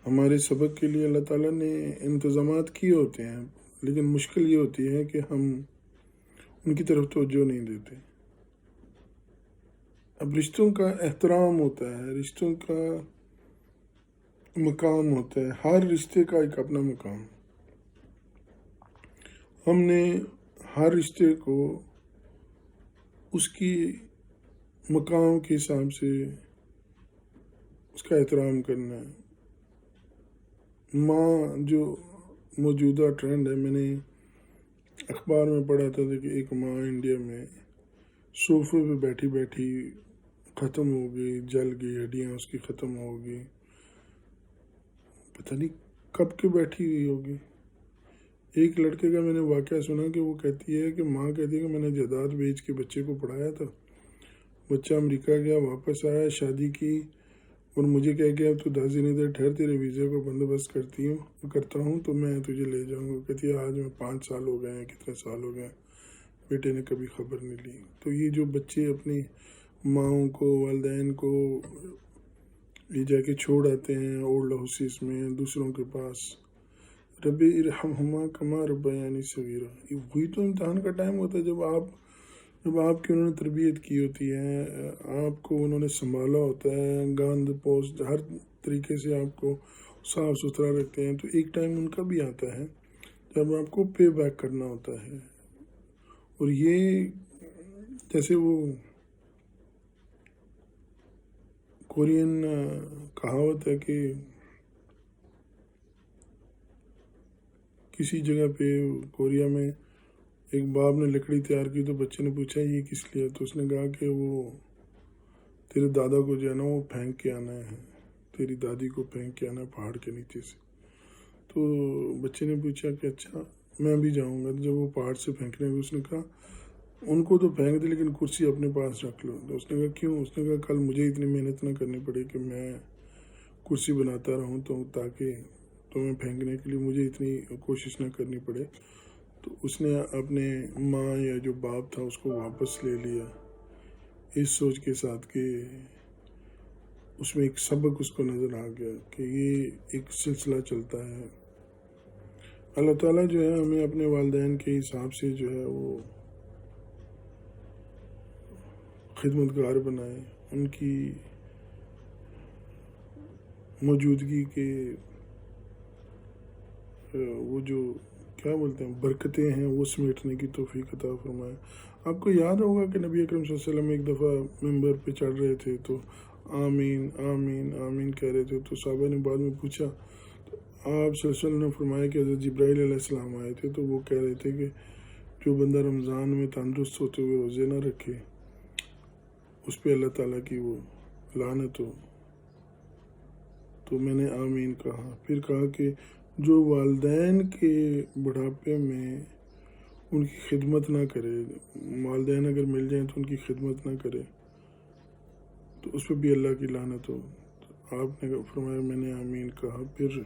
ہمارے سبق کے لیے اللہ تعالیٰ نے انتظامات کیے ہوتے ہیں، لیکن مشکل یہ ہوتی ہے کہ ہم ان کی طرف توجہ نہیں دیتے. اب رشتوں کا احترام ہوتا ہے، رشتوں کا مقام ہوتا ہے، ہر رشتے کا ایک اپنا مقام. ہم نے ہر رشتے کو اس کی مقام کے حساب سے اس کا احترام کرنا ہے. ماں جو موجودہ ٹرینڈ ہے، میں نے اخبار میں پڑھا تھا کہ ایک ماں انڈیا میں صوفے پہ بیٹھی بیٹھی ختم ہو گئی، جل گئی، ہڈیاں اس کی ختم ہو گئی، پتہ نہیں کب کے بیٹھی ہوئی ہوگی. ایک لڑکے کا میں نے واقعہ سنا کہ وہ کہتی ہے کہ ماں کہتی ہے کہ میں نے جائیداد بیچ کے بچے کو پڑھایا تھا، بچہ امریکہ گیا، واپس آیا، شادی کی، اور مجھے کہہ گیا تو 10 دن ادھر ٹھہر، تیرے ویزے کو بندوبست کرتا ہوں تو میں تجھے لے جاؤں گا. کہتی ہے آج میں 5 سال ہو گئے ہیں، کتنے سال ہو گئے ہیں، بیٹے نے کبھی خبر نہیں لی. تو یہ جو بچے اپنی ماؤں کو، والدین کو یہ جا کے چھوڑ آتے ہیں اولڈ ہاؤسز میں دوسروں کے پاس، ربی ارحمہما کما ربیانی صغیرا. وہی تو امتحان کا ٹائم ہوتا ہے جب آپ کی انہوں نے تربیت کی ہوتی ہے، آپ کو انہوں نے سنبھالا ہوتا ہے، گاند پوسٹ ہر طریقے سے آپ کو صاف ستھرا رکھتے ہیں. تو ایک ٹائم ان کا بھی آتا ہے جب آپ کو پے بیک کرنا ہوتا ہے. اور یہ جیسے وہ کورین کہاوت ہے کہ کسی جگہ پہ کوریا میں ایک باپ نے لکڑی تیار کی تو بچے نے پوچھا یہ کس لیے، تو اس نے کہا کہ وہ تیرے دادا کو جو ہے نا وہ پھینک کے آنا ہے، تیری دادی کو پھینک کے آنا ہے پہاڑ کے نیچے سے. تو بچے نے پوچھا کہ اچھا میں بھی جاؤں گا. جب وہ پہاڑ سے پھینکنے گئے اس نے کہا ان کو تو پھینک دے لیکن کرسی اپنے پاس رکھ لو. تو اس نے کہا کیوں؟ اس نے کہا کل مجھے اتنی محنت نہ کرنی پڑے کہ میں کرسی بناتا رہوں تو تاکہ تمہیں پھینکنے کے لیے مجھے اتنی کوشش نہ کرنی پڑے. تو اس نے اپنے ماں یا جو باپ تھا اس کو واپس لے لیا اس سوچ کے ساتھ کہ اس میں ایک سبق اس کو نظر آ گیا کہ یہ ایک سلسلہ چلتا ہے. اللہ تعالیٰ جو ہے ہمیں اپنے والدین کے حساب سے جو ہے وہ خدمت گار بنائے، ان کی موجودگی کے وہ جو کیا بولتے ہیں برکتیں ہیں وہ سمیٹنے کی توفیق عطا فرمائے. آپ کو یاد ہوگا کہ نبی اکرم صلی اللہ علیہ وسلم ایک دفعہ ممبر پہ چڑھ رہے تھے تو آمین آمین آمین کہہ رہے تھے. تو صحابہ نے بعد میں پوچھا تو آپ صلی اللہ علیہ وسلم نے فرمایا کہ حضرت جبرائیل علیہ السلام آئے تھے تو وہ کہہ رہے تھے کہ جو بندہ رمضان میں تندرست ہوتے ہوئے روزے نہ رکھے اس پہ اللہ تعالیٰ کی وہ لعنت ہو. تو میں نے آمین کہا. پھر کہا کہ جو والدین کے بڑھاپے میں ان کی خدمت نہ کرے، والدین اگر مل جائیں تو ان کی خدمت نہ کرے تو اس پہ بھی اللہ کی لعنت ہو. تو آپ نے فرمایا میں نے آمین کہا. پھر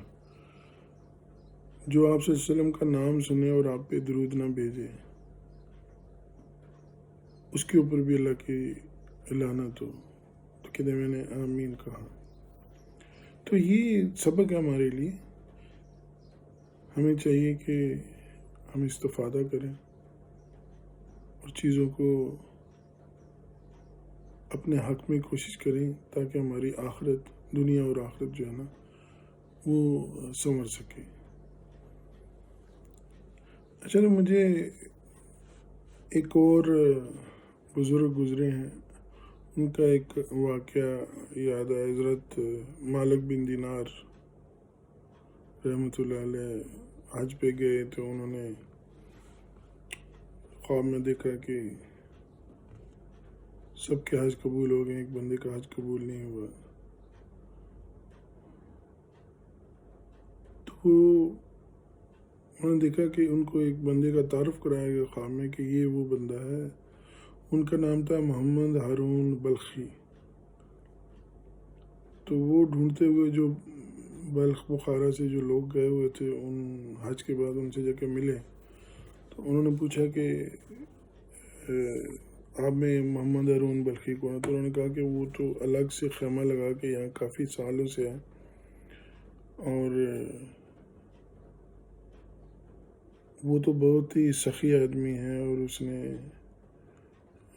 جو آپ صلی اللہ علیہ وسلم کا نام سنے اور آپ پہ درود نہ بھیجے اس کے اوپر بھی اللہ کی لعنت ہو. تو کہتے میں نے آمین کہا. تو یہ سبق ہے ہمارے لیے. ہمیں چاہیے کہ ہم استفادہ کریں اور چیزوں کو اپنے حق میں کوشش کریں تاکہ ہماری آخرت، دنیا اور آخرت جو ہے نا وہ سنور سکے. اچھا، تو مجھے ایک اور بزرگ گزرے ہیں، ان کا ایک واقعہ یاد ہے۔ حضرت مالک بن دینار رحمۃ اللہ علیہ حج پہ گئے تو انہوں نے خواب میں دیکھا کہ سب کے حج قبول ہو گئے، ایک بندے کا حج قبول نہیں ہوا۔ تو انہوں نے دیکھا کہ ان کو ایک بندے کا تعارف کرایا گیا خواب میں کہ یہ وہ بندہ ہے۔ ان کا نام تھا محمد ہارون بلخی۔ تو وہ ڈھونڈتے ہوئے جو بلخ بخارا سے جو لوگ گئے ہوئے تھے، ان حج کے بعد ان سے جا کے ملے تو انہوں نے پوچھا کہ آپ میں محمد ہارون بلخی کون ہے؟ تو انہوں نے کہا کہ وہ تو الگ سے خیمہ لگا کے یہاں کافی سالوں سے ہے، اور وہ تو بہت ہی سخی آدمی ہے، اور اس نے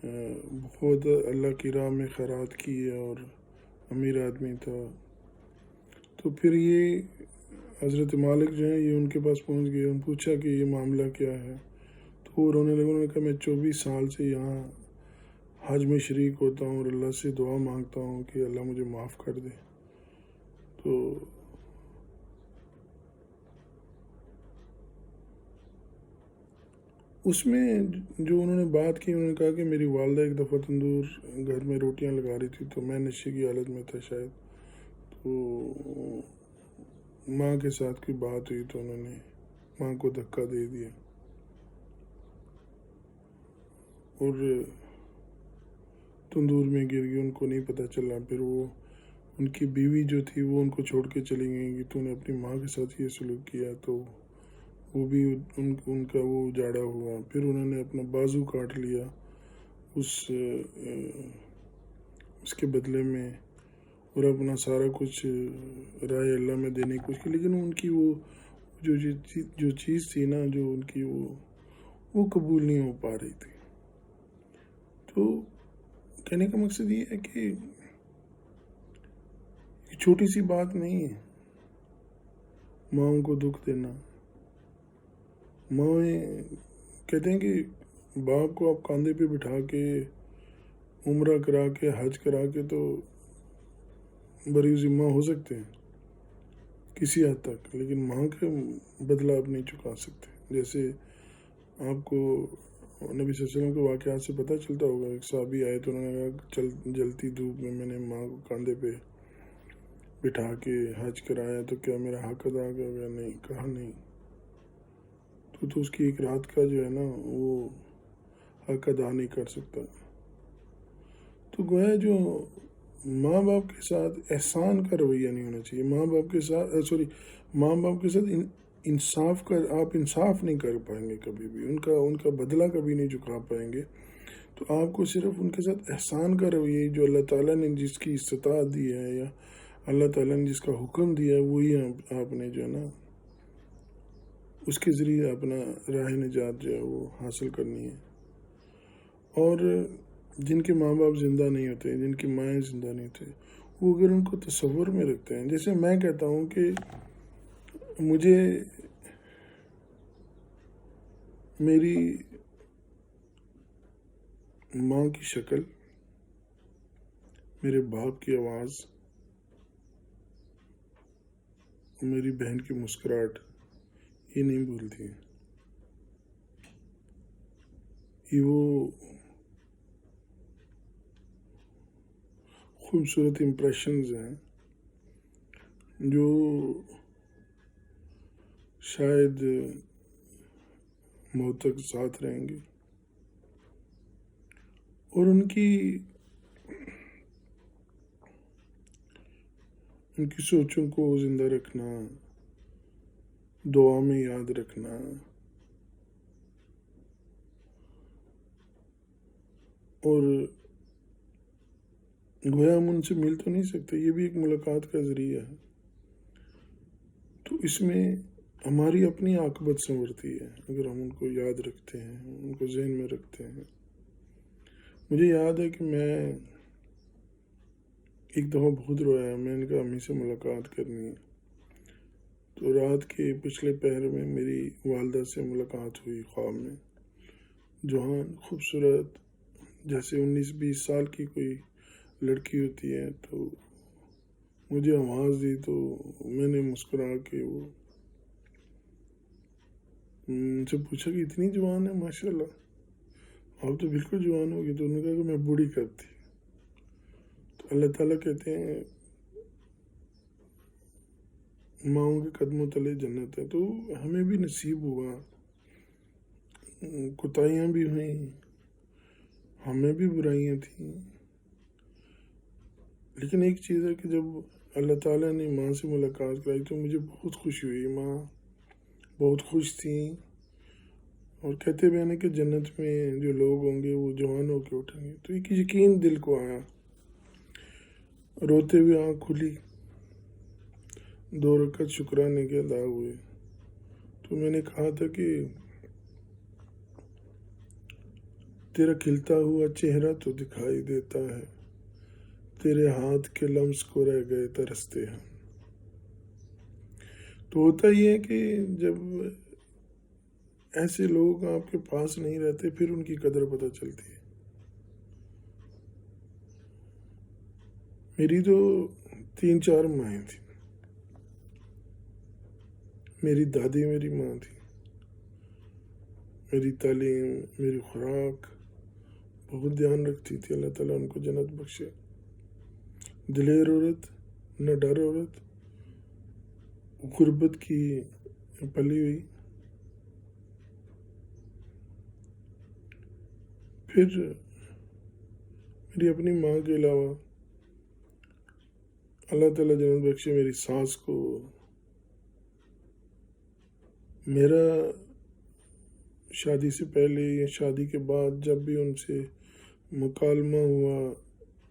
بہت اللہ کی راہ میں خیرات کی ہے اور امیر آدمی تھا۔ تو پھر یہ حضرت مالک جو ہیں یہ ان کے پاس پہنچ گئے، ان پوچھا کہ یہ معاملہ کیا ہے؟ تو وہ رونے لگے۔ انہوں نے کہا میں 24 سال سے یہاں حج میں شریک ہوتا ہوں اور اللہ سے دعا مانگتا ہوں کہ اللہ مجھے معاف کر دے۔ تو اس میں جو انہوں نے بات کی، انہوں نے کہا کہ میری والدہ ایک دفعہ تندور گھر میں روٹیاں لگا رہی تھی تو میں نشے کی حالت میں تھا شاید، تو ماں کے ساتھ کوئی بات ہوئی تو انہوں نے ماں کو دھکا دے دیا اور تندور میں گر گئی، ان کو نہیں پتہ چلا۔ پھر وہ ان کی بیوی جو تھی وہ ان کو چھوڑ کے چلی گئی کہ تو نے اپنی ماں کے ساتھ یہ سلوک کیا، تو وہ بھی ان کا وہ اجاڑا ہوا۔ پھر انہوں نے اپنا بازو کاٹ لیا اس کے بدلے میں، اور اپنا سارا کچھ رائے اللہ میں دینے کی کوشش کی، لیکن ان کی وہ جو چیز تھی نا، جو ان کی وہ قبول نہیں ہو پا رہی تھی۔ تو کہنے کا مقصد یہ ہے کہ یہ چھوٹی سی بات نہیں ہے ماؤں کو دکھ دینا۔ مائیں کہتے ہیں کہ باپ کو آپ کاندھے پہ بٹھا کے عمرہ کرا کے حج کرا کے تو بری ذمہ ہو سکتے ہیں کسی حد تک، لیکن ماں کا بدلہ آپ نہیں چکا سکتے۔ جیسے آپ کو نبی صلی اللہ علیہ وسلم کے واقعات سے پتہ چلتا ہوگا، ایک صحابی آئے تو انہوں نے کہا جلتی دھوپ میں نے ماں کو کاندھے پہ بٹھا کے حج کرایا تو کیا میرا حق ادا ہو گیا؟ نہیں، کہا نہیں۔ تو اس کی ایک رات کا جو ہے نا وہ حق ادا نہیں کر سکتا۔ تو گویا جو ماں باپ کے ساتھ احسان کا رویہ نہیں ہونا چاہیے، ماں باپ کے ساتھ آپ انصاف نہیں کر پائیں گے کبھی بھی، ان کا بدلہ کبھی نہیں چکا پائیں گے۔ تو آپ کو صرف ان کے ساتھ احسان کا رویہ، جو اللہ تعالیٰ نے جس کی استطاعت دی ہے یا اللہ تعالیٰ نے جس کا حکم دیا ہے، وہی آپ نے جو ہے نا اس کے ذریعے اپنا راہ نجات جو ہے وہ حاصل کرنی ہے۔ اور جن کے ماں باپ زندہ نہیں ہوتے، جن کی مائیں زندہ نہیں ہوتے، وہ اگر ان کو تصور میں رکھتے ہیں، جیسے میں کہتا ہوں کہ مجھے میری ماں کی شکل، میرے باپ کی آواز، میری بہن کی مسکراہٹ، یہ نہیں بھولتی ہے۔ یہ وہ خوبصورت امپریشنز ہیں جو شاید موت تک ساتھ رہیں گے، اور ان کی سوچوں کو زندہ رکھنا، دعا میں یاد رکھنا، اور گویا ہم ان سے مل تو نہیں سکتے، یہ بھی ایک ملاقات کا ذریعہ ہے۔ تو اس میں ہماری اپنی عاقبت سنورتی ہے اگر ہم ان کو یاد رکھتے ہیں، ان کو ذہن میں رکھتے ہیں۔ مجھے یاد ہے کہ میں ایک دفعہ بہت رویا، میں نے کہا امی سے ملاقات کرنی ہے، تو رات کے پچھلے پہر میں میری والدہ سے ملاقات ہوئی خواب میں. جوان خوبصورت جیسے 19-20 سال کی کوئی لڑکی ہوتی ہے. تو مجھے آواز دی تو میں نے مسکرا کے وہ ان سے پوچھا کہ اتنی جوان ہے ماشاء اللہ، آپ تو بالکل جوان ہوگی. تو انہوں نے کہا کہ میں بوڑھی کب تھی. تو اللہ تعالیٰ کہتے ہیں ماؤں کے قدموں تلے جنت ہے. تو ہمیں بھی نصیب ہوا، کوتاہیاں بھی ہوئیں، ہمیں بھی برائیاں تھیں، لیکن ایک چیز ہے کہ جب اللہ تعالیٰ نے ماں سے ملاقات کرائی تو مجھے بہت خوشی ہوئی. ماں بہت خوش تھیں اور کہتے بھی ہیں کہ جنت میں جو لوگ ہوں گے وہ جوان ہو کے اٹھیں گے. تو ایک یقین دل کو آیا، روتے ہوئے آنکھ کھلی، 2 رکعت شکرانے کے ادا ہوئے. تو میں نے کہا تھا کہ تیرا کھلتا ہوا چہرہ تو دکھائی دیتا ہے، تیرے ہاتھ کے لمس کو رہ گئے ترستے ہیں. تو ہوتا یہ ہے کہ جب ایسے لوگ آپ کے پاس نہیں رہتے پھر ان کی قدر پتہ چلتی ہے. میری تو 3-4 مائیں تھیں. میری دادی میری ماں تھی. میری تعلیم، میری خوراک بہت دھیان رکھتی تھی. اللہ تعالیٰ ان کو جنت بخشے. دلیر عورت، نہ ڈر عورت، غربت کی پلی ہوئی. پھر میری اپنی ماں کے علاوہ اللہ تعالیٰ جنت بخشے میری ساس کو. میرا شادی سے پہلے یا شادی کے بعد جب بھی ان سے مکالمہ ہوا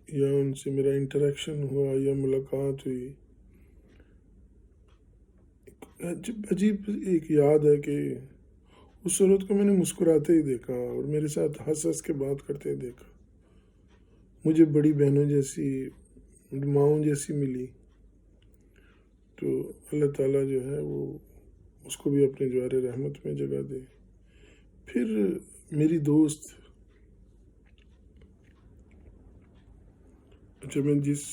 یا ان سے میرا انٹریکشن ہوا یا ملاقات ہوئی، عجیب ایک یاد ہے کہ اس عورت کو میں نے مسکراتے ہی دیکھا اور میرے ساتھ ہنس کے بات کرتے ہی دیکھا. مجھے بڑی بہنوں جیسی، ماؤں جیسی ملی. تو اللہ تعالیٰ جو ہے وہ اس کو بھی اپنے جوار رحمت میں جگہ دے. پھر میری دوست، اچھا میں جس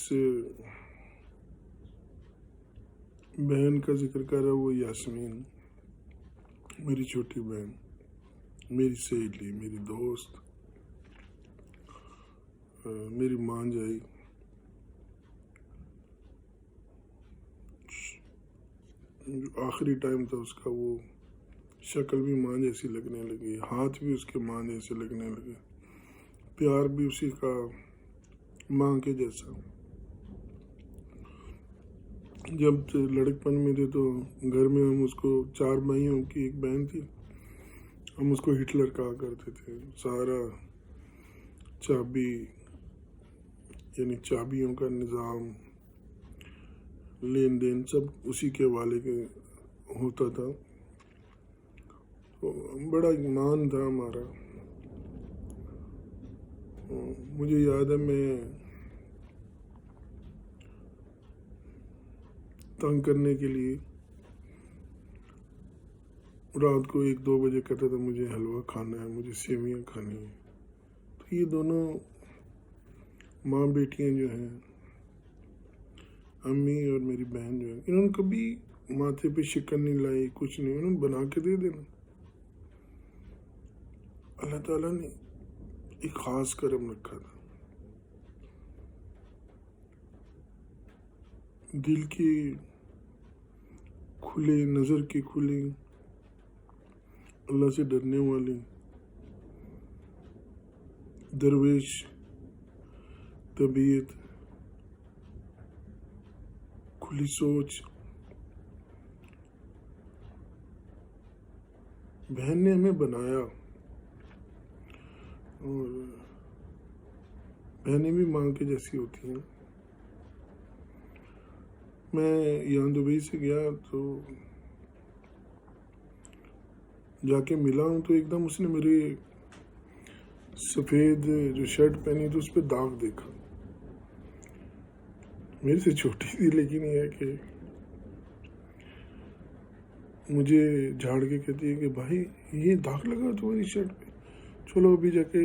بہن کا ذکر کر رہا ہوں وہ یاسمین، میری چھوٹی بہن، میری سہیلی، میری دوست، میری ماں جائی. جو آخری ٹائم تھا اس کا وہ شکل بھی ماں جیسی لگنے لگی، ہاتھ بھی اس کے ماں جیسے لگنے لگے، پیار بھی اسی کا ماں کے جیسا. جب لڑکپن میں تھے تو گھر میں ہم اس کو 4 بھائیوں کی ایک بہن تھی، ہم اس کو ہٹلر کہا کرتے تھے. سارا چابی یعنی چابیوں کا نظام، لین دین سب اسی کے حوالے کے ہوتا تھا. تو بڑا ایمان تھا ہمارا. مجھے یاد ہے میں تنگ کرنے کے لیے رات کو 1-2 بجے کہتا تھا مجھے حلوہ کھانا ہے، مجھے سیویاں کھانی ہیں. تو یہ دونوں ماں بیٹیاں جو ہیں، امی اور میری بہن جو ہے، انہوں نے کبھی ماتھے پہ شکن نہیں لائی، کچھ نہیں، انہوں نے بنا کے دے دینا. اللہ تعالیٰ نے ایک خاص کرم رکھا تھا. دل کی کھلے، نظر کی کھلی، اللہ سے ڈرنے والی، درویش طبیعت، کھلی سوچ بہن نے ہمیں بنایا. اور بہنیں بھی ماں کے جیسی ہوتی ہیں. میں یہاں دبئی سے گیا تو جا کے ملا ہوں تو ایک دم اس نے میری سفید جو شرٹ پہنی تو اس پہ داغ دیکھا. میرے سے چھوٹی تھی لیکن یہ ہے کہ مجھے جھاڑ کے کہتی ہے کہ بھائی یہ داغ لگا تمہاری شرٹ پہ، چلو ابھی جا کے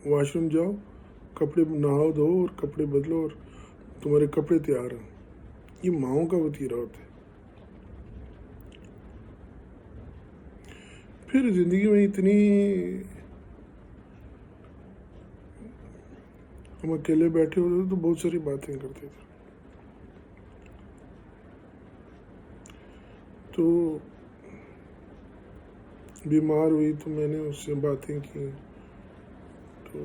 واش روم جاؤ، کپڑے نہاؤ دھو اور کپڑے بدلو اور تمہارے کپڑے تیار ہیں۔ یہ ماؤں کا وتیرہ ہوتا ہے۔ پھر زندگی میں اتنی، ہم اکیلے بیٹھے ہوتے تھے تو بہت ساری باتیں کرتے تھے، تو بیمار ہوئی تو میں نے اس سے باتیں کی، تو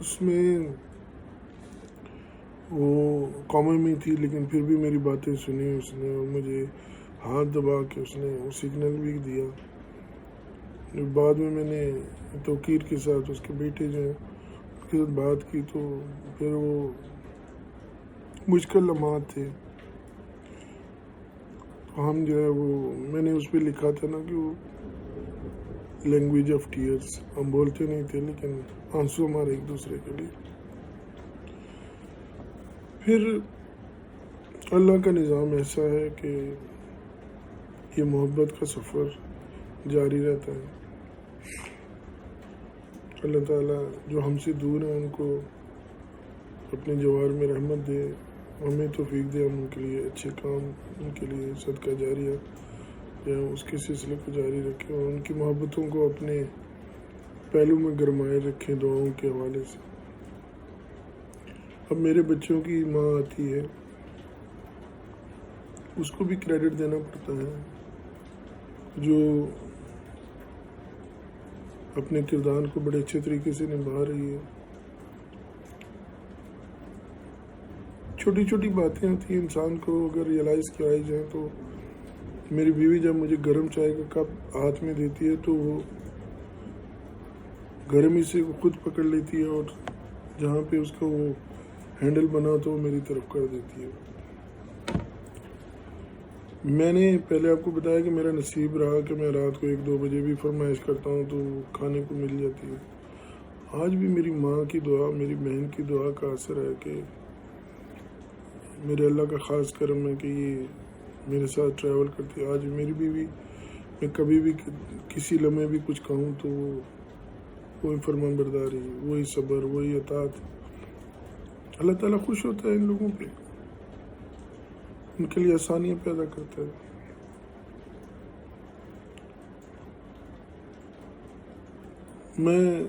اس میں وہ کامن میں تھی لیکن پھر بھی میری باتیں سنی اس نے، اور مجھے ہاتھ دبا کے اس نے وہ سگنل بھی دیا۔ بعد میں نے توقیر کے ساتھ اس کے بیٹے جو ہیں اس کے ساتھ بات کی، تو پھر وہ مشکل لمحات تھے، ہم جو ہے وہ میں نے اس پہ لکھا تھا نا کہ وہ لینگویج آف ٹیئرس، ہم بولتے نہیں تھے لیکن آنسو ہمارے ایک دوسرے کے لیے۔ پھر اللہ کا نظام ایسا ہے کہ یہ محبت کا سفر جاری رہتا ہے۔ اللہ تعالیٰ جو ہم سے دور ہیں ان کو اپنے جوار میں رحمت دے، ہمیں توفیق دے، ہم ان کے لیے اچھے کام، ان کے لیے صدقہ جاریہ یا اس کے سلسلے کو جاری رکھیں، اور ان کی محبتوں کو اپنے پہلو میں گرمائے رکھیں دعاؤں کے حوالے سے۔ اب میرے بچوں کی ماں آتی ہے، اس کو بھی کریڈٹ دینا پڑتا ہے، جو اپنے کردار کو بڑے اچھے طریقے سے نبھا رہی ہے۔ چھوٹی چھوٹی باتیں ہوتی ہیں، انسان کو اگر ریئلائز کیا جائیں تو میری بیوی جب مجھے گرم چائے کا کپ ہاتھ میں دیتی ہے تو وہ گرمی سے خود پکڑ لیتی ہے، اور جہاں پہ اس کا وہ ہینڈل بنا تو وہ میری طرف کر دیتی ہے۔ میں نے پہلے آپ کو بتایا کہ میرا نصیب رہا کہ میں رات کو 1-2 بجے بھی فرمائش کرتا ہوں تو کھانے کو مل جاتی ہے۔ آج بھی میری ماں کی دعا، میری بہن کی دعا کا اثر ہے کہ میرے اللہ کا خاص کرم ہے کہ یہ میرے ساتھ ٹریول کرتی ہے۔ آج میری بیوی میں کبھی بھی کسی لمحے بھی کچھ کہوں تو وہی فرمان برداری، وہی صبر، وہی اطاعت۔ اللہ تعالیٰ خوش ہوتا ہے ان لوگوں پہ، ان کے لیے آسانیاں پیدا کرتا ہے۔ میں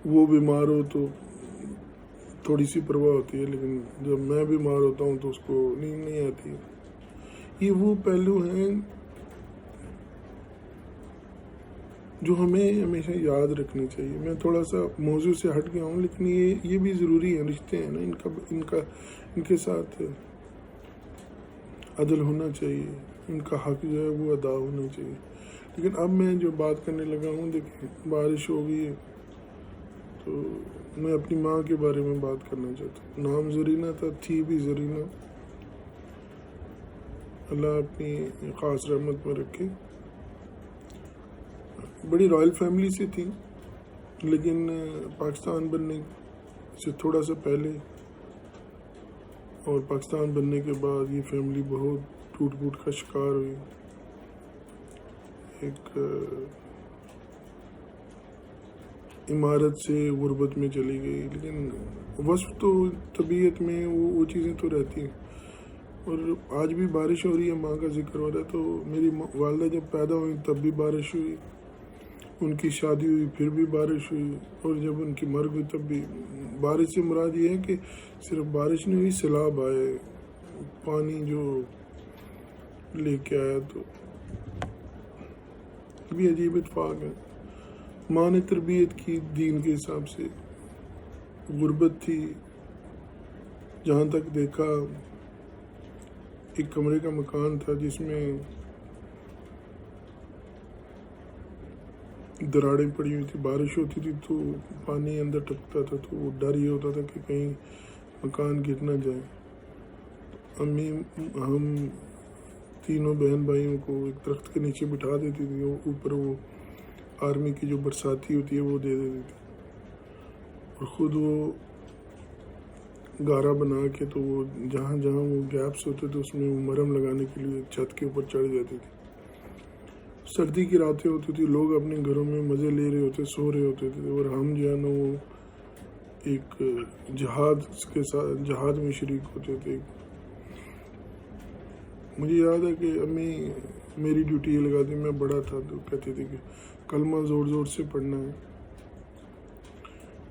وہ بیمار ہو تو تھوڑی سی پرواہ ہوتی ہے، لیکن جب میں بیمار ہوتا ہوں تو اس کو نیند نہیں آتی۔ یہ وہ پہلو ہیں جو ہمیں ہمیشہ یاد رکھنی چاہیے۔ میں تھوڑا سا موضوع سے ہٹ گیا ہوں، لیکن یہ بھی ضروری ہے، رشتے ہیں نا، ان کے ساتھ عدل ہونا چاہیے، ان کا حق جو ہے وہ ادا ہونا چاہیے۔ لیکن اب میں جو بات کرنے لگا ہوں، دیکھیں بارش ہو گئی ہے تو میں اپنی ماں کے بارے میں بات کرنا چاہتا ہوں۔ نام زرینہ تھا، تھی بھی زرینہ، اللہ اپنی خاص رحمت میں رکھے۔ بڑی رائل فیملی سے تھی، لیکن پاکستان بننے سے تھوڑا سا پہلے اور پاکستان بننے کے بعد یہ فیملی بہت ٹوٹ پھوٹ کا شکار ہوئی۔ ایک عمارت سے غربت میں چلی گئی، لیکن وصف تو طبیعت میں وہ چیزیں تو رہتی ہیں۔ اور آج بھی بارش ہو رہی ہے، ماں کا ذکر ہو رہا ہے، تو میری والدہ جب پیدا ہوئی تب بھی بارش ہوئی، ان کی شادی ہوئی پھر بھی بارش ہوئی، اور جب ان کی مرگ ہوئی تب بھی۔ بارش سے مراد یہ ہے کہ صرف بارش نہیں ہوئی، سیلاب آئے، پانی جو لے کے آیا، تو بھی عجیب اتفاق ہے۔ ماں نے تربیت کی دین کے حساب سے، غربت تھی، جہاں تک دیکھا ایک کمرے کا مکان تھا جس میں دراڑیں پڑی ہوئی تھی، بارش ہوتی تھی تو پانی اندر ٹپکتا تھا، تو وہ ڈر یہ ہوتا تھا کہ کہیں مکان گر نہ جائے۔ امی ہم تینوں بہن بھائیوں کو ایک درخت کے نیچے بٹھا دیتی تھی، اوپر وہ آرمی کی جو برساتی ہوتی ہے وہ دے دیتی تھی، اور خود وہ گارا بنا کے تو وہ جہاں جہاں وہ گیپس ہوتے تھے اس میں وہ مرہم لگانے کے لیے چھت کے اوپر چڑھ جاتی تھی. سردی کی راتیں ہوتی تھی، لوگ اپنے گھروں میں مزے لے رہے ہوتے، سو رہے ہوتے تھے، اور ہم جو ہے نا وہ ایک جہاد میں شریک ہوتے تھے. مجھے یاد ہے کہ امی میری ڈیوٹی یہ لگاتی، میں بڑا تھا تو کہتی تھی کہ کلمہ زور زور سے پڑھنا ہے،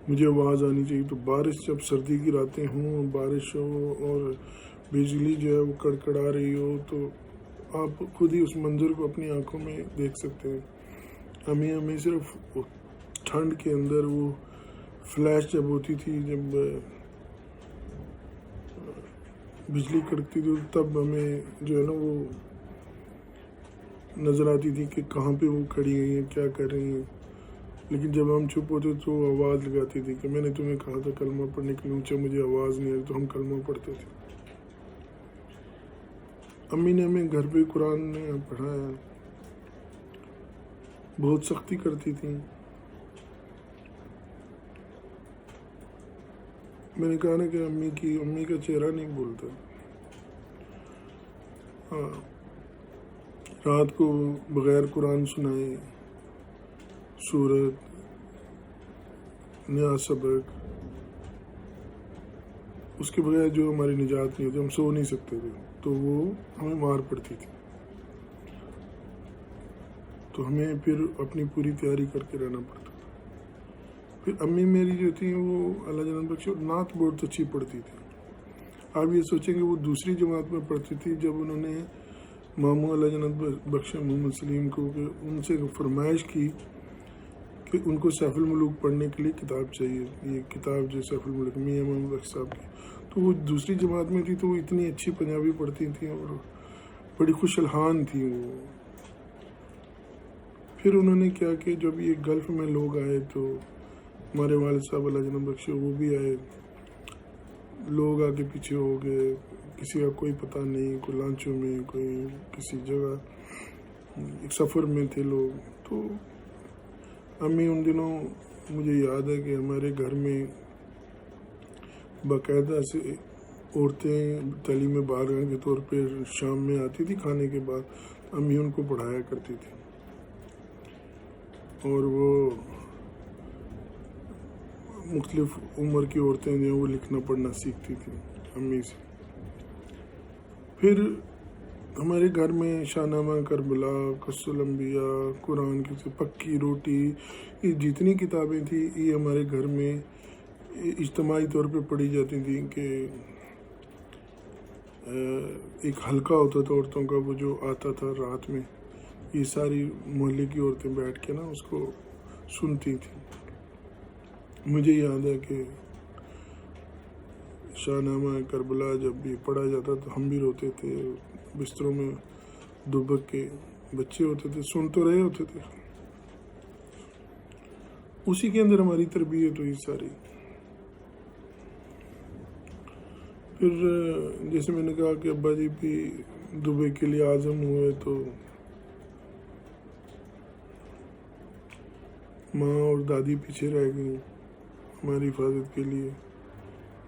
مجھے آواز آنی چاہیے. تو بارش، جب سردی کی راتیں ہوں، بارش ہو اور بجلی جو ہے وہ کڑکڑا رہی ہو، تو آپ خود ہی اس منظر کو اپنی آنکھوں میں دیکھ سکتے ہیں. امی ہمیں صرف ٹھنڈ کے اندر وہ فلیش جب ہوتی تھی، جب بجلی کڑکتی تھی، تب ہمیں جو ہے نا وہ نظر آتی تھی کہ کہاں پہ وہ کھڑی ہوئی ہیں، کیا کر رہی ہیں. لیکن جب ہم چھپ ہوتے تو آواز لگاتی تھی کہ میں نے تمہیں کہا تھا کلمہ پڑھنے کے لیے، اونچا مجھے آواز نہیں آئی، تو ہم کلمہ پڑھتے تھے. امی نے ہمیں گھر پہ قرآن پڑھایا، بہت سختی کرتی تھیں. میں نے کہا نا کہ امی کا چہرہ نہیں بولتا. ہاں، رات کو بغیر قرآن سنائے سورت، نیا سبق، اس کے بغیر جو ہماری نجات نہیں ہوتی، ہم سو نہیں سکتے تھے، تو وہ ہمیں مار پڑتی تھی. تو ہمیں پھر اپنی پوری تیاری کر کے رہنا پڑتا تھا. پھر امی میری جو تھی وہ اللہ جنت بخش نعت بہت اچھی پڑھتی تھی. آپ یہ سوچیں کہ وہ دوسری جماعت میں پڑھتی تھی. جب انہوں نے ماموں اللہ جنت بخش محمد سلیم کو کہ ان سے فرمائش کی کہ ان کو سیف الملوک پڑھنے کے لیے کتاب چاہیے، یہ کتاب جو سیف الملوک میاں محمد بخش صاحب کی، تو وہ دوسری جماعت میں تھی، تو وہ اتنی اچھی پنجابی پڑھتی تھیں اور بڑی خوش الحان تھیں وہ. پھر انہوں نے کیا کہ جب یہ گلف میں لوگ آئے تو ہمارے والد صاحب اللہ جنت بخش وہ بھی آئے، لوگ آگے پیچھے ہو گئے، کسی کا کوئی پتہ نہیں، کوئی لانچوں میں، کوئی کسی جگہ، ایک سفر میں تھے لوگ. تو امی ان دنوں مجھے یاد ہے کہ ہمارے گھر میں باقاعدہ سے عورتیں تعلیم بارگاہ کے طور پہ شام میں آتی تھی، کھانے کے بعد امی ان کو پڑھایا کرتی تھی، اور وہ مختلف عمر کی عورتیں جو ہیں وہ لکھنا پڑھنا سیکھتی تھیں امی سے. پھر ہمارے گھر میں شاہنامہ کربلا، قصص الانبیاء، قرآن کی پکی روٹی، یہ جتنی کتابیں تھیں یہ ہمارے گھر میں اجتماعی طور پہ پڑھی جاتی تھیں. کہ ایک حلقہ ہوتا تھا عورتوں کا، وہ جو آتا تھا رات میں، یہ ساری محلے کی عورتیں بیٹھ کے نا اس کو سنتی تھیں. مجھے یاد ہے کہ شاہنامہ کربلا جب بھی پڑھا جاتا تو ہم بھی روتے تھے، بستروں میں دبک کے، بچے ہوتے تھے، سن تو رہے ہوتے تھے. اسی کے اندر ہماری تربیت ہوئی ساری. پھر جیسے میں نے کہا کہ ابا جی بھی دبئی کے لیے عازم ہوئے تو ماں اور دادی پیچھے رہ گئی ہماری حفاظت کے لیے.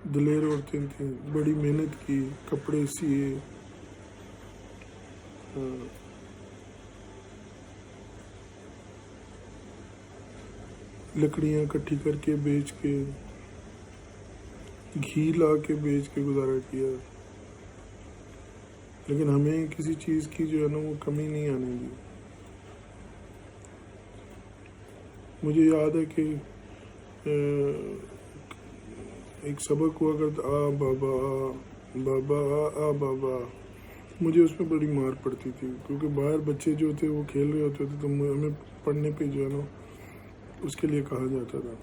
دلیر عورتیں تھیں، بڑی محنت کی، کپڑے سیے، لکڑیاں اکٹھی کر کے بیچ کے، گھی لا کے بیچ کے گزارا کیا. لیکن ہمیں کسی چیز کی جو ہے نا وہ کمی نہیں آنے دی. مجھے یاد ہے کہ ایک سبق ہوا کرتا، آ بابا آ بابا آ بابا. مجھے اس میں بڑی مار پڑتی تھی کیونکہ باہر بچے جو تھے وہ کھیل رہے ہوتے تھے، تو ہمیں پڑھنے پہ جو ہے نا اس کے لیے کہا جاتا تھا.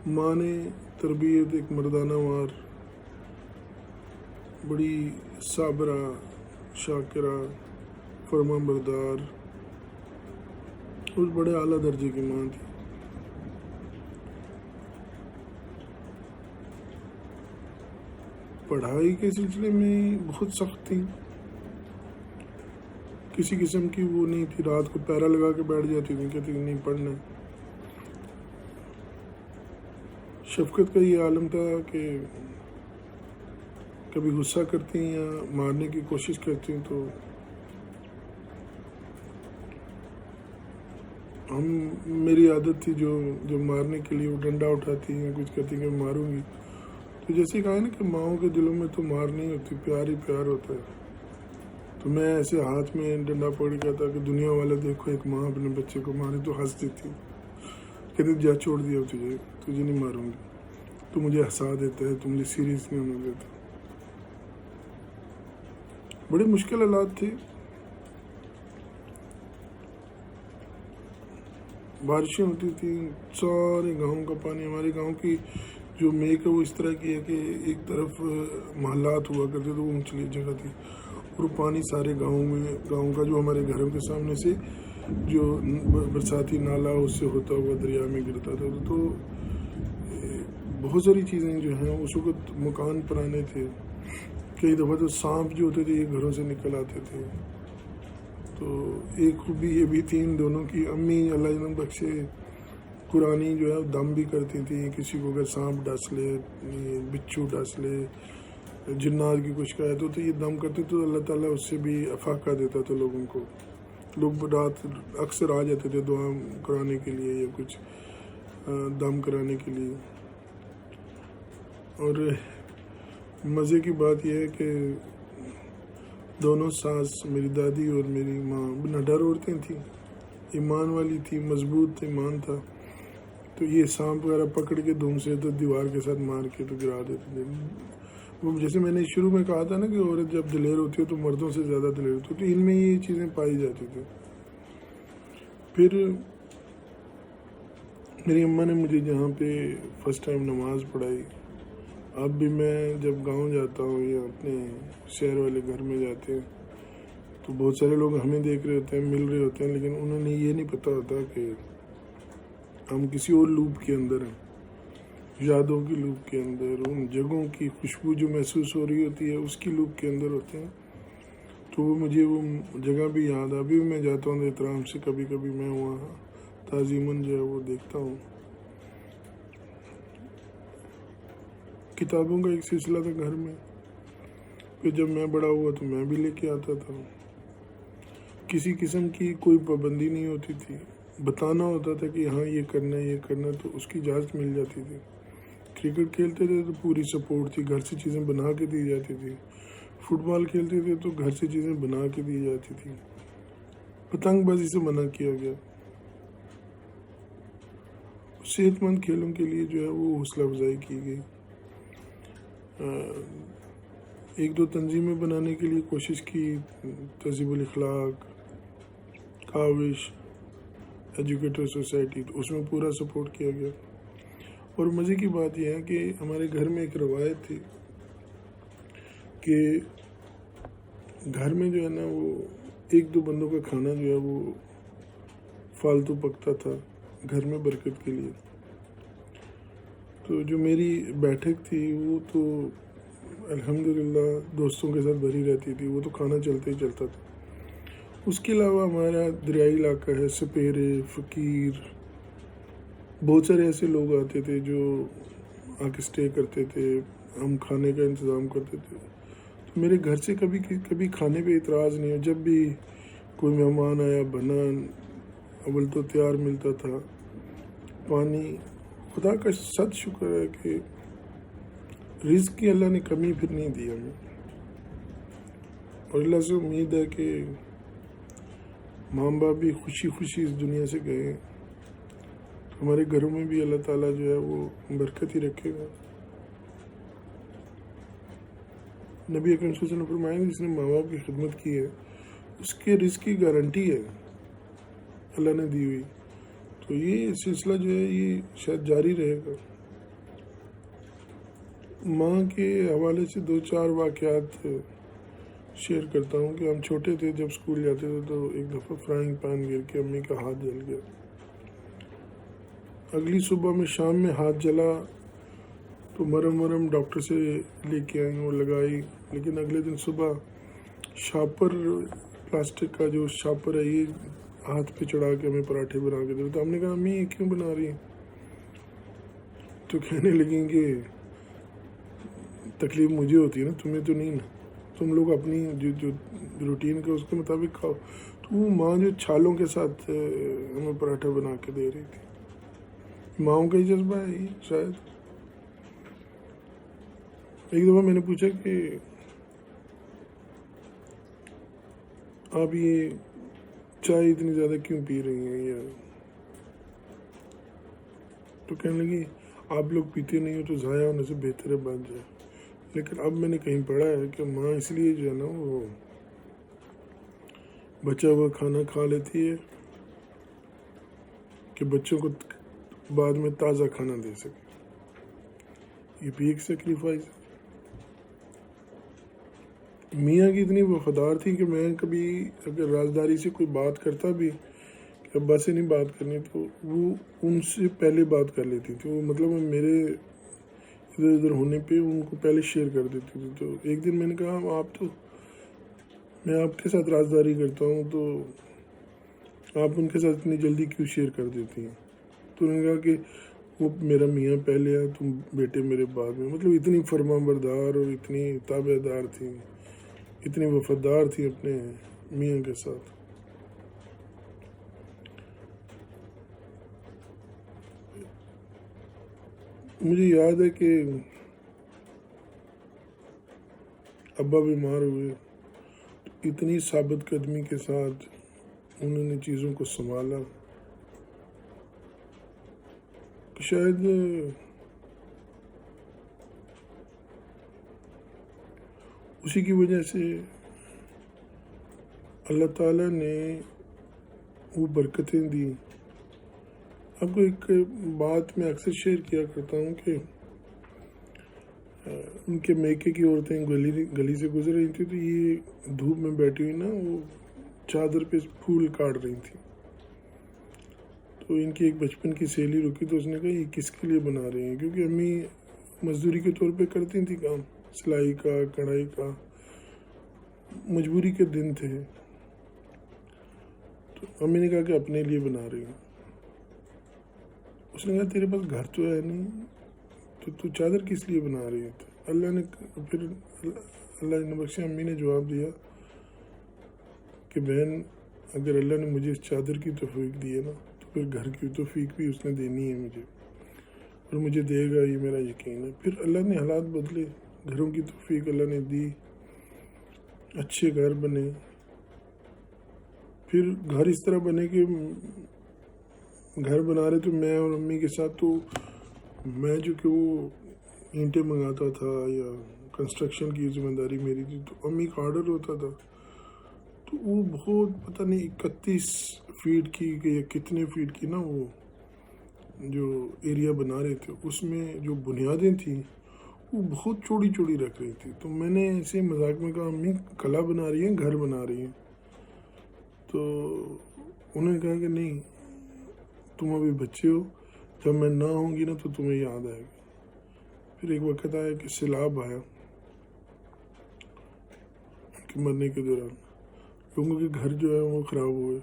ماں نے تربیت ایک مردانہ وار، بڑی صابرہ، شاکرہ، فرما بردار اور بڑے اعلیٰ درجے کی ماں تھی. پڑھائی کے سلسلے میں بہت سخت تھی، کسی قسم کی وہ نہیں تھی. رات کو پیرا لگا کے بیٹھ جاتی تھی، کہتی تھی نہیں پڑھنا. شفقت کا یہ عالم تھا کہ کبھی غصہ کرتی ہیں یا مارنے کی کوشش کرتی ہیں تو میری عادت تھی جو مارنے کے لیے وہ ڈنڈا اٹھاتی ہیں، کچھ کہتی ہیں کہ ماروں گی، تو جیسے کہا ہے نا کہ ماؤں کے دلوں میں تو مار نہیں ہوتی، پیار ہی پیار ہوتا ہے. تو میں ایسے ہاتھ میں ڈنڈا پکڑ کے تھا کہ دنیا والا دیکھو ایک ماں اپنے بچے کو مارے تو ہنس دیتی، کہتے جا چھوڑ دیا تجھے نہیں ماروں گی، تو مجھے ہنسا دیتا ہے، تو مجھے سیریس نہیں ہونے دیتا. بڑے مشکل حالات تھے. بارشیں ہوتی تھیں، سارے گاؤں کا پانی، ہمارے گاؤں کی جو میک ہے وہ اس طرح کی ہے کہ ایک طرف محلات ہوا کرتے تو وہ اونچی جگہ تھی اور پانی سارے گاؤں کا جو ہمارے گھروں کے سامنے سے جو برساتی نالا اس سے ہوتا ہوا دریا میں گرتا تھا. تو بہت ساری چیزیں جو ہیں اس وقت مکان پرانے تھے. کئی دفعہ تو سانپ جو ہوتے تھے یہ گھروں سے نکل آتے تھے. تو ایک خوبی یہ بھی تھی ان دونوں کی، امی اللہ جنم بخشے قرآنی جو ہے دم بھی کرتی تھیں. کسی کو اگر سانپ ڈس لے، بچھو ڈس لے، جنات کی کچھ کہے تو یہ دم کرتے تو اللہ تعالیٰ اس سے بھی افاقہ دیتا تھا لوگوں کو. لوگ رات اکثر آ جاتے تھے دعا کرانے کے لیے یا کچھ دم کرانے کے لیے. اور مزے کی بات یہ ہے کہ دونوں ساس، میری دادی اور میری ماں نڈر عورتیں تھیں، ایمان والی تھی، مضبوط ایمان تھا. تو یہ سانپ وغیرہ پکڑ کے دھوم سے تو دیوار کے ساتھ مار کے تو گرا دیتے تھے. وہ جیسے میں نے شروع میں کہا تھا نا کہ عورت جب دلیر ہوتی ہے تو مردوں سے زیادہ دلیر ہوتی ہے، تو ان میں یہ چیزیں پائی جاتی تھی. پھر میری اماں نے مجھے جہاں پہ فرسٹ ٹائم نماز پڑھائی. اب بھی میں جب گاؤں جاتا ہوں یا اپنے شہر والے گھر میں جاتے ہیں تو بہت سارے لوگ ہمیں دیکھ رہے ہوتے ہیں، مل رہے ہوتے ہیں، لیکن انہوں نے یہ نہیں پتہ ہوتا کہ ہم کسی اور لوپ کے اندر ہیں، یادوں کی لوپ کے اندر، ان جگہوں کی خوشبو جو محسوس ہو رہی ہوتی ہے اس کی لوپ کے اندر ہوتے ہیں. تو مجھے وہ جگہ بھی یاد ہے. ابھی میں جاتا ہوں احترام سے، کبھی کبھی میں وہاں تعظیماً جو ہے وہ دیکھتا ہوں. کتابوں کا ایک سلسلہ تھا گھر میں، پھر جب میں بڑا ہوا تو میں بھی لے کے آتا تھا. کسی قسم کی کوئی پابندی نہیں ہوتی تھی، بتانا ہوتا تھا کہ ہاں یہ کرنا ہے، یہ کرنا ہے، تو اس کی اجازت مل جاتی تھی. کرکٹ کھیلتے تھے تو پوری سپورٹ تھی، گھر سے چیزیں بنا کے دی جاتی تھی. فٹ بال کھیلتے تھے تو گھر سے چیزیں بنا کے دی جاتی تھی. پتنگ بازی سے منع کیا گیا. صحت مند کھیلوں کے لیے جو ہے وہ حوصلہ افزائی کی گئی. ایک دو تنظیمیں بنانے کے لیے کوشش کی، تہذیب الاخلاق، کاوش، ایجوکیٹر سوسائٹی، تو اس میں پورا سپورٹ کیا گیا. اور مزے کی بات یہ ہے کہ ہمارے گھر میں ایک روایت تھی کہ گھر میں جو ہے نا وہ ایک دو بندوں کا کھانا جو ہے وہ فالتو پکتا تھا گھر میں برکت کے لیے. تو جو میری بیٹھک تھی وہ تو الحمدللہ دوستوں کے ساتھ بھری رہتی تھی، وہ تو کھانا چلتا ہی چلتا تھا. اس کے علاوہ ہمارا دریائی علاقہ ہے، سپیرے، فقیر، بہت سارے ایسے لوگ آتے تھے جو آ کے اسٹے کرتے تھے، ہم کھانے کا انتظام کرتے تھے. تو میرے گھر سے کبھی کھانے پہ اعتراض نہیں ہو. جب بھی کوئی مہمان آیا بنا اول تو تیار ملتا تھا. پانی، خدا کا صد شکر ہے کہ رزق کی اللہ نے کمی پھر نہیں دی ہمیں. اور اللہ سے امید ہے کہ ماں باپ بھی خوشی خوشی اس دنیا سے گئے، ہمارے گھروں میں بھی اللہ تعالیٰ جو ہے وہ برکت ہی رکھے گا. نبی اکرم صلی اللہ علیہ وسلم نے فرمایا کہ جس نے ماں باپ کی خدمت کی ہے اس کے رزق کی گارنٹی ہے اللہ نے دی ہوئی. تو یہ سلسلہ جو ہے یہ شاید جاری رہے گا. ماں کے حوالے سے دو چار واقعات شیئر کرتا ہوں کہ ہم چھوٹے تھے، جب اسکول جاتے تھے تو ایک دفعہ فرائنگ پین گر کے امی کا ہاتھ جل گیا. اگلی صبح میں شام میں ہاتھ جلا تو مرم ڈاکٹر سے لے کے آئیں، وہ لگائی. لیکن اگلے دن صبح شاپر، پلاسٹک کا جو شاپر ہے، یہ ہاتھ پہ چڑھا کے ہمیں پراٹھے بنا کے دے. تو ہم نے کہا امی یہ کیوں بنا رہی ہیں؟ تو کہنے لگیں کہ تکلیف مجھے ہوتی ہے نا، تمہیں تو نہیں نا، تم لوگ اپنی جو روٹین کا اس کے مطابق کھاؤ. تو وہ ماں جو چھالوں کے ساتھ ہمیں پراٹھا بنا کے دے رہی تھی، ماؤں کا ہی جذبہ ہے یہ شاید. ایک دفعہ میں نے پوچھا کہ آپ یہ چائے اتنی زیادہ کیوں پی رہی ہیں، یا تو کہنے لگی آپ لوگ پیتے نہیں ہو تو ضائع ہونے سے بہتر ہے بن جائے. لیکن اب میں نے کہیں پڑھا ہے کہ ماں اس لیے جو ہے نا وہ بچا ہوا کھانا کھا لیتی ہے کہ بچوں کو بعد میں تازہ کھانا دے سکے. یہ بھی ایک سیکریفائز ہے. میاں کی اتنی وفادار تھی کہ میں کبھی اگر رازداری سے کوئی بات کرتا بھی کہ ابا سے نہیں بات کرنی تو وہ ان سے پہلے بات کر لیتی تھی. وہ مطلب میرے ادھر ادھر ہونے پہ ان کو پہلے شیئر کر دیتی تھی. تو ایک دن میں نے کہا میں آپ کے ساتھ رازداری کرتا ہوں تو آپ ان کے ساتھ اتنی جلدی کیوں شیئر کر دیتی ہیں. تو انہوں نے کہا کہ وہ میرا میاں پہلے ہے، تم بیٹے میرے بعد میں. مطلب اتنی فرما بردار اور اتنی تابع دار تھی، اتنی وفادار تھی اپنے میاں کے ساتھ. مجھے یاد ہے کہ ابا بیمار ہوئے، اتنی ثابت قدمی کے ساتھ انہوں نے چیزوں کو سنبھالا کہ شاید اسی کی وجہ سے اللہ تعالیٰ نے وہ برکتیں دی. آپ کو ایک بات میں اکثر شیئر کیا کرتا ہوں کہ ان کے میکے کی عورتیں گلی سے گزر رہی تھیں تو یہ دھوپ میں بیٹھی ہوئی نا وہ چادر پہ پھول کاٹ رہی تھی. تو ان کی ایک بچپن کی سہیلی رکی تو اس نے کہا یہ کس کے لیے بنا رہی ہیں، کیونکہ امی مزدوری کے طور پہ کرتی تھی کام، سلائی کا، کڑھائی کا، مجبوری کے دن تھے. تو امی نے کہا کہ اپنے لیے بنا رہی ہوں. اس نے کہا تیرے پاس گھر تو ہے نہیں تو تو چادر کس لیے بنا رہی ہے. اللہ نے بخشے امی نے جواب دیا کہ بہن اگر اللہ نے مجھے اس چادر کی توفیق دی ہے نا تو پھر گھر کی توفیق بھی اس نے دینی ہے مجھے، اور مجھے دے گا، یہ میرا یقین ہے. پھر اللہ نے حالات بدلے، گھروں کی توفیق اللہ نے دی، اچھے گھر بنے. پھر گھر اس طرح بنے کہ گھر بنا رہے تو میں اور امی کے ساتھ، تو میں جو کہ وہ اینٹیں منگاتا تھا یا کنسٹرکشن کی ذمہ داری میری تھی، تو امی کا آرڈر ہوتا تھا. تو وہ بہت پتہ نہیں 31 فیٹ کی یا کتنے فیٹ کی نا وہ جو ایریا بنا رہے تھے، اس میں جو بنیادیں تھیں وہ بہت چوڑی چوڑی رکھ رہی تھی. تو میں نے ایسے مذاق میں کہا امی کلا بنا رہی ہیں، گھر بنا رہی ہیں. تو انہوں نے کہا کہ نہیں، تم ابھی بچے ہو، جب میں نہ ہوں گی نا تو تمہیں یاد آئے گا. پھر ایک وقت آیا کہ سیلاب آیا ان کے مرنے کے دوران، لوگوں کے گھر جو ہے وہ خراب ہوئے.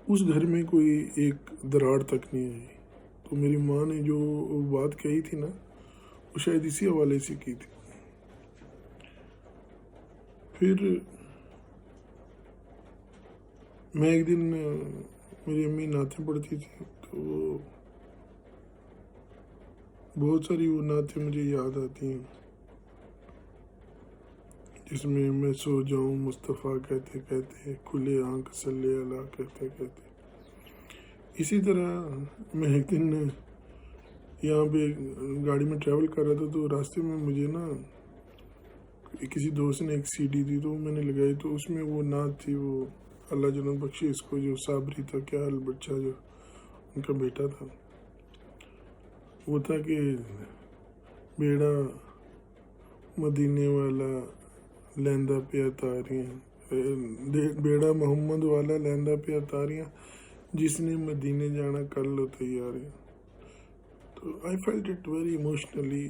اس گھر میں کوئی ایک دراڑ تک نہیں آئی. تو میری ماں نے جو بات کہی تھی نا وہ شاید اسی حوالے سے کی تھی. پھر میں ایک دن میری امی نعتیں پڑھتی تھی تو بہت ساری وہ نعتیں مجھے یاد آتی ہیں، جس میں میں سو جاؤں مصطفیٰ کہتے کہتے، کھلے آنکھ صلی اللہ کہتے کہتے. اسی طرح میں ایک دن یہاں پہ گاڑی میں ٹریول کر رہا تھا تو راستے میں مجھے نا کسی دوست نے ایک CD دی تو میں نے لگائی. تو اس میں وہ نعت تھی، وہ اللہ جنت بخشے اس کو، جو صابری تھا، کیا حال بچہ جو ان کا بیٹا تھا، وہ تھا کہ بیڑا مدینے والا لیندہ پہ اتاریاں، بیڑا محمد والا لیندہ پہ اتاریاں، جس نے مدینے جانا کر لو تیاریاں. تو I felt it very emotionally.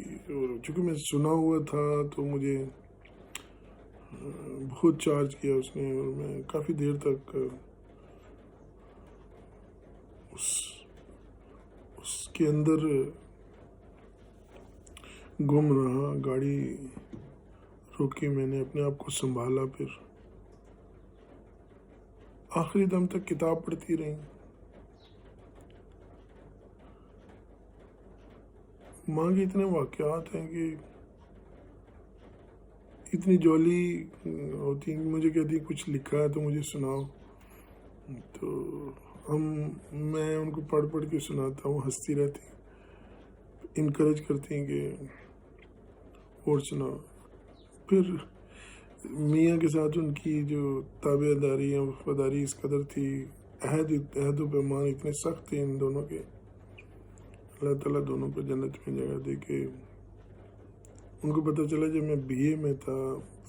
چونکہ میں سنا ہوا تھا تو مجھے بہت چارج کیا اس نے، اور میں کافی دیر تک اس کے اندر گم رہا، گاڑی روکی، میں نے اپنے آپ کو سنبھالا، پھر آخری دم تک کتاب پڑھتی رہی۔ ماں کے اتنے واقعات ہیں کہ اتنی جولی ہوتی ہیں، مجھے کہتی کچھ لکھا ہے تو مجھے سناؤ، تو میں ان کو پڑھ پڑھ کے سناتا ہوں، ہنستی رہتی، انکریج کرتی ہیں کہ اور سناؤ۔ پھر میاں کے ساتھ ان کی جو تابع داری یا وفاداری اس قدر تھی، عہد و پیمان اتنے سخت تھے ان دونوں کے، اللہ تعالیٰ دونوں کو جنت میں جگہ دے کے۔ ان کو پتہ چلا جب میں بی اے میں تھا،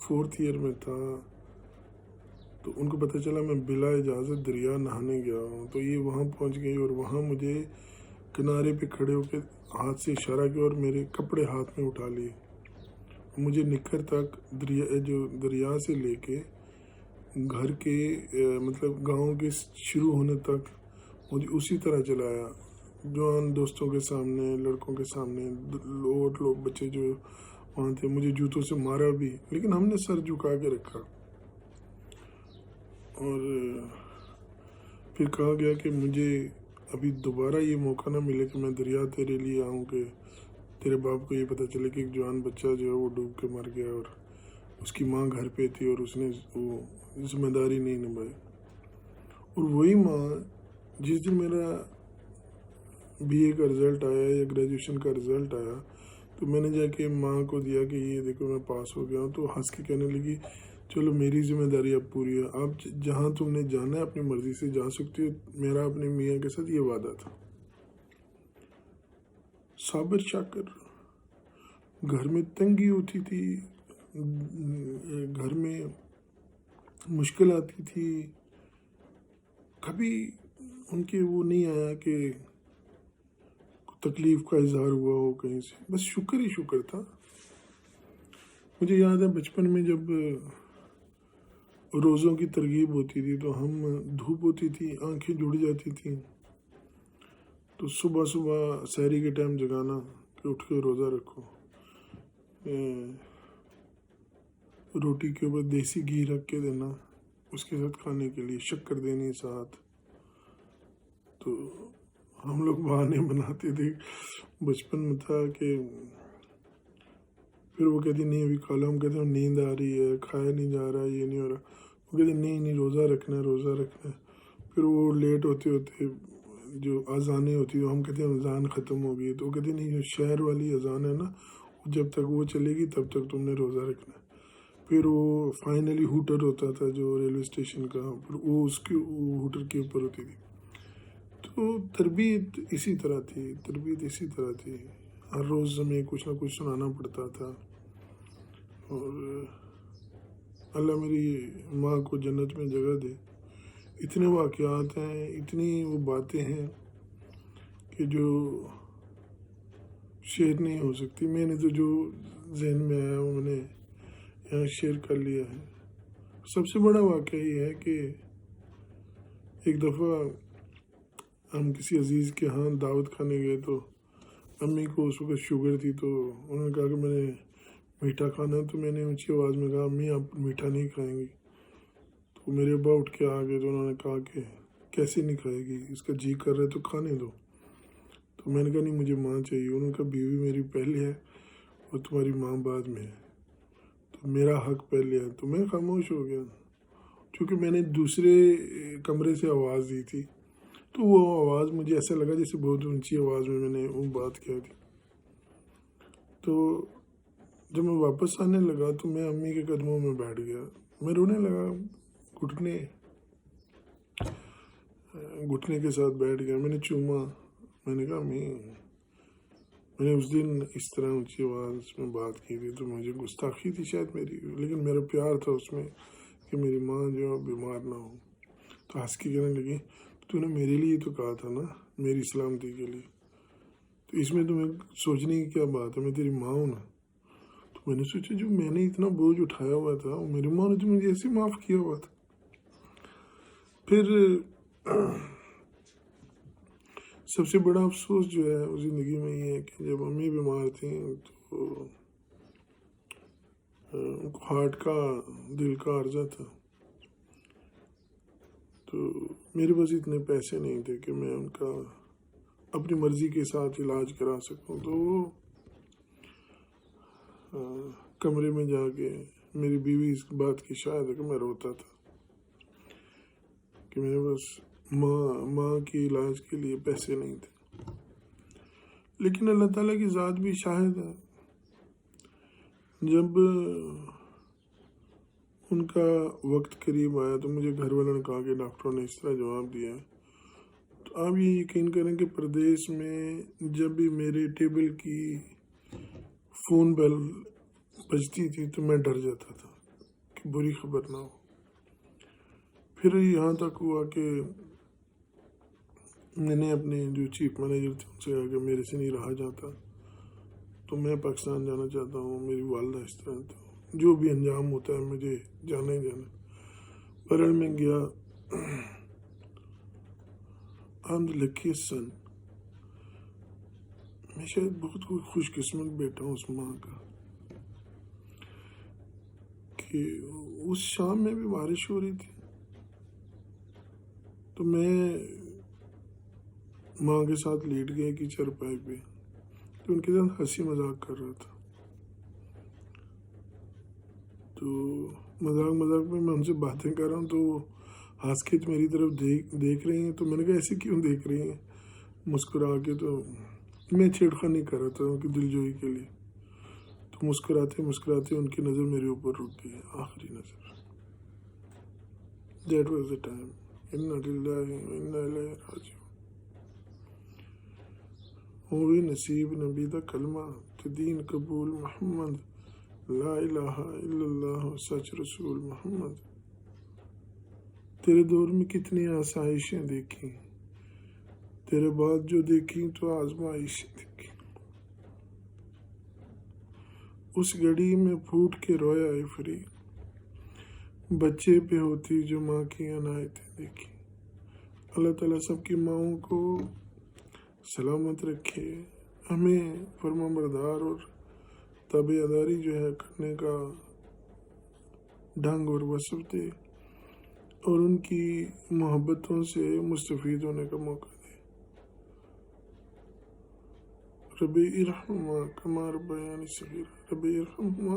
4th ایئر میں تھا، تو ان کو پتہ چلا میں بلا اجازت دریا نہانے گیا ہوں، تو یہ وہاں پہنچ گئی اور وہاں مجھے کنارے پہ کھڑے ہو کے ہاتھ سے اشارہ کیا اور میرے کپڑے ہاتھ میں اٹھا لیے، مجھے نکھر تک دریا سے لے کے گھر کے مطلب گاؤں کے شروع ہونے تک مجھے اسی طرح چلایا، جوان دوستوں کے سامنے، لڑکوں کے سامنے، اور لوگ بچے جو وہاں تھے، مجھے جوتوں سے مارا بھی، لیکن ہم نے سر جھکا کے رکھا۔ اور پھر کہا گیا کہ مجھے ابھی دوبارہ یہ موقع نہ ملے کہ میں دریا تیرے لیے آؤں کہ تیرے باپ کو یہ پتہ چلے کہ ایک جوان بچہ جو ہے وہ ڈوب کے مر گیا اور اس کی ماں گھر پہ تھی اور اس نے وہ ذمہ داری نہیں نبھائی۔ اور وہی ماں جس دن میرا بی اے کا رزلٹ آیا یا گریجویشن کا رزلٹ آیا، تو میں نے جا کے ماں کو دیا کہ یہ دیکھو میں پاس ہو گیا ہوں، تو ہنس کے کہنے لگی چلو میری ذمہ داری اب پوری ہے، اب جہاں تم نے جانا ہے اپنی مرضی سے جا سکتی ہو، میرا اپنے میاں کے ساتھ یہ وعدہ تھا۔ صابر شاکر، گھر میں تنگی ہوتی تھی، گھر میں مشکل آتی تھی، کبھی ان کے وہ نہیں آیا کہ تکلیف کا اظہار ہوا ہو کہیں سے، بس شکر ہی شکر تھا۔ مجھے یاد ہے بچپن میں جب روزوں کی ترغیب ہوتی تھی تو ہم دھوپ ہوتی تھی، آنکھیں جڑ جاتی تھیں، تو صبح صبح سحری کے ٹائم جگانا کہ اٹھ کے روزہ رکھو، روٹی کے اوپر دیسی گھی رکھ کے دینا، اس کے ساتھ کھانے کے لیے شکر دینی ساتھ، تو ہم لوگ بہانے بناتے تھے، بچپن میں تھا کہ پھر وہ کہتی نہیں ابھی کھا لو، ہم کہتے ہیں نیند آ رہی ہے، کھایا نہیں جا رہا، یہ نہیں ہو رہا، وہ کہتے نہیں روزہ رکھنا ہے، روزہ رکھنا ہے۔ پھر وہ لیٹ ہوتے ہوتے جو اذانیں ہوتی ہیں، ہم کہتے ہیں اذان ختم ہو گئی، تو وہ کہتے نہیں جو شہر والی اذان ہے نا، جب تک وہ چلے گی تب تک تم نے روزہ رکھنا ہے۔ پھر وہ فائنلی ہوٹر ہوتا تھا جو ریلوے اسٹیشن کا، پھر وہ اس کے ہوٹر کے اوپر ہوتی تھی، تو تربیت اسی طرح تھی، ہر روز ہمیں کچھ نہ کچھ سنانا پڑتا تھا۔ اور اللہ میری ماں کو جنت میں جگہ دے، اتنے واقعات ہیں، اتنی وہ باتیں ہیں کہ جو شیئر نہیں ہو سکتی، میں نے تو جو ذہن میں آیا وہ میں نے یہاں شیئر کر لیا ہے۔ سب سے بڑا واقعہ یہ ہے کہ ایک دفعہ ہم کسی عزیز کے ہاں دعوت کھانے گئے، تو امی کو اس وقت شوگر تھی، تو انہوں نے کہا کہ میں نے میٹھا کھانا ہے، تو میں نے اونچی آواز میں کہا امی آپ میٹھا نہیں کھائیں گی، تو میرے ابا اٹھ کے آ گئے، تو انہوں نے کہا کہ کیسے نہیں کھائے گی، اس کا جی کر رہا ہے تو کھانے دو، تو میں نے کہا نہیں مجھے ماں چاہیے، انہوں نے کہا بیوی میری پہلے ہے اور تمہاری ماں بعد میں ہے، تو میرا حق پہلے ہے، تو میں خاموش ہو گیا، چونکہ میں نے دوسرے کمرے سے آواز دی تھی، تو وہ آواز مجھے ایسا لگا جیسے بہت اونچی آواز میں نے وہ بات کہی تھی۔ تو جب میں واپس آنے لگا تو میں امی کے قدموں میں بیٹھ گیا، میں رونے لگا، گھٹنے کے ساتھ بیٹھ گیا، میں نے چوما، میں نے کہا امی میں نے اس دن اس طرح اونچی آواز میں بات کی تھی، تو مجھے گستاخی تھی شاید میری، لیکن میرا پیار تھا اس میں کہ میری ماں جو ہے بیمار نہ ہو۔ تو ہنس کے کہنے لگی تو نے میرے لیے تو کہا تھا نا، میری سلامتی کے لیے، تو اس میں تمہیں سوچنے کی کیا بات ہے، میں تیری ماں ہوں نا۔ تو میں نے سوچا جو میں نے اتنا بوجھ اٹھایا ہوا تھا، میری ماں نے تو مجھے ایسے معاف کیا ہوا تھا۔ پھر سب سے بڑا افسوس جو ہے زندگی میں یہ ہے کہ جب امی بیمار تھیں تو ان کو ہارٹ کا دل کا عرضہ تھا، تو میرے پاس اتنے پیسے نہیں تھے کہ میں ان کا اپنی مرضی کے ساتھ علاج کرا سکوں. تو وہ کمرے میں جا کے میری بیوی اس بات کی شاہد ہے کہ میں روتا تھا کہ میرے پاس ماں کی علاج کے لیے پیسے نہیں تھے. لیکن اللہ تعالیٰ کی ذات بھی شاہد ہے، جب ان کا وقت قریب آیا تو مجھے گھر والوں نے کہا کہ ڈاکٹروں نے اس طرح جواب دیا. تو آپ یہ یقین کریں کہ پردیس میں جب بھی میرے ٹیبل کی فون بیل بجتی تھی تو میں ڈر جاتا تھا کہ بری خبر نہ ہو. پھر یہاں تک ہوا کہ میں نے اپنے جو چیف مینیجر تھے ان سے کہا کہ میرے سے نہیں رہا جاتا، تو میں پاکستان جانا چاہتا ہوں. میری والدہ اس طرح تو جو بھی انجام ہوتا ہے مجھے جانا ہی جانا. بہرحال میں گیا. I'm the luckiest son. میں شاید بہت خوش قسمت بیٹا ہوں اس ماں کا کہ اس شام میں بھی بارش ہو رہی تھی تو میں ماں کے ساتھ لیٹ گیا کہ چرپائی پہ، تو ان کے ساتھ ہنسی مذاق کر رہا تھا. تو مذاق میں ان سے باتیں کر رہا ہوں تو ہنس کے میری طرف دیکھ رہی ہیں. تو میں نے کہا ایسے کیوں دیکھ رہی ہیں مسکرا کے. تو میں چھیڑخانی کر رہا تھا ان کی دل جوئی کے لیے. تو مسکراتے ان کی نظر میرے اوپر رک گئی، آخری نظر. That was the time. اِنَّا لِلَّهِ وَإِنَّا إِلَيْهِ رَاجِعُونَ. ہوئی نصیب نبی دا کلمہ کہ دین قبول محمد، لا الہ الا اللہ سچ رسول محمد. تیرے دور میں کتنی آسائشیں دیکھی، تیرے بعد جو دیکھی تو آزمائشیں دیکھی. اس گھڑی میں پھوٹ کے رویا اے فری، بچے پہ ہوتی جو ماں کی عنایتیں دیکھی. اللہ تعالیٰ سب کی ماؤں کو سلامت رکھے، ہمیں فرما بردار اور تابعداری جو ہے کرنے کا ڈھنگ اور وصف دے، اور ان کی محبتوں سے مستفید ہونے کا موقع دے. ربی ارحمہما کما ربیانی صغیرا، ربی ارحمہما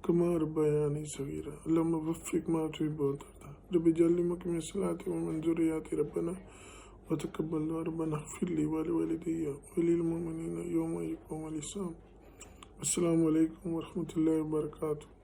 کما ربیانی صغیرا. اللہم وفق ما تحب وترضى. ربی اجعلنی مقیم الصلاۃ ومن ذریتی ربنا وتقبل دعاء. ربنا اغفر لي ولوالدي وللمؤمنين يوم يقوم الحساب. السلام علیکم ورحمۃ اللہ وبرکاتہ.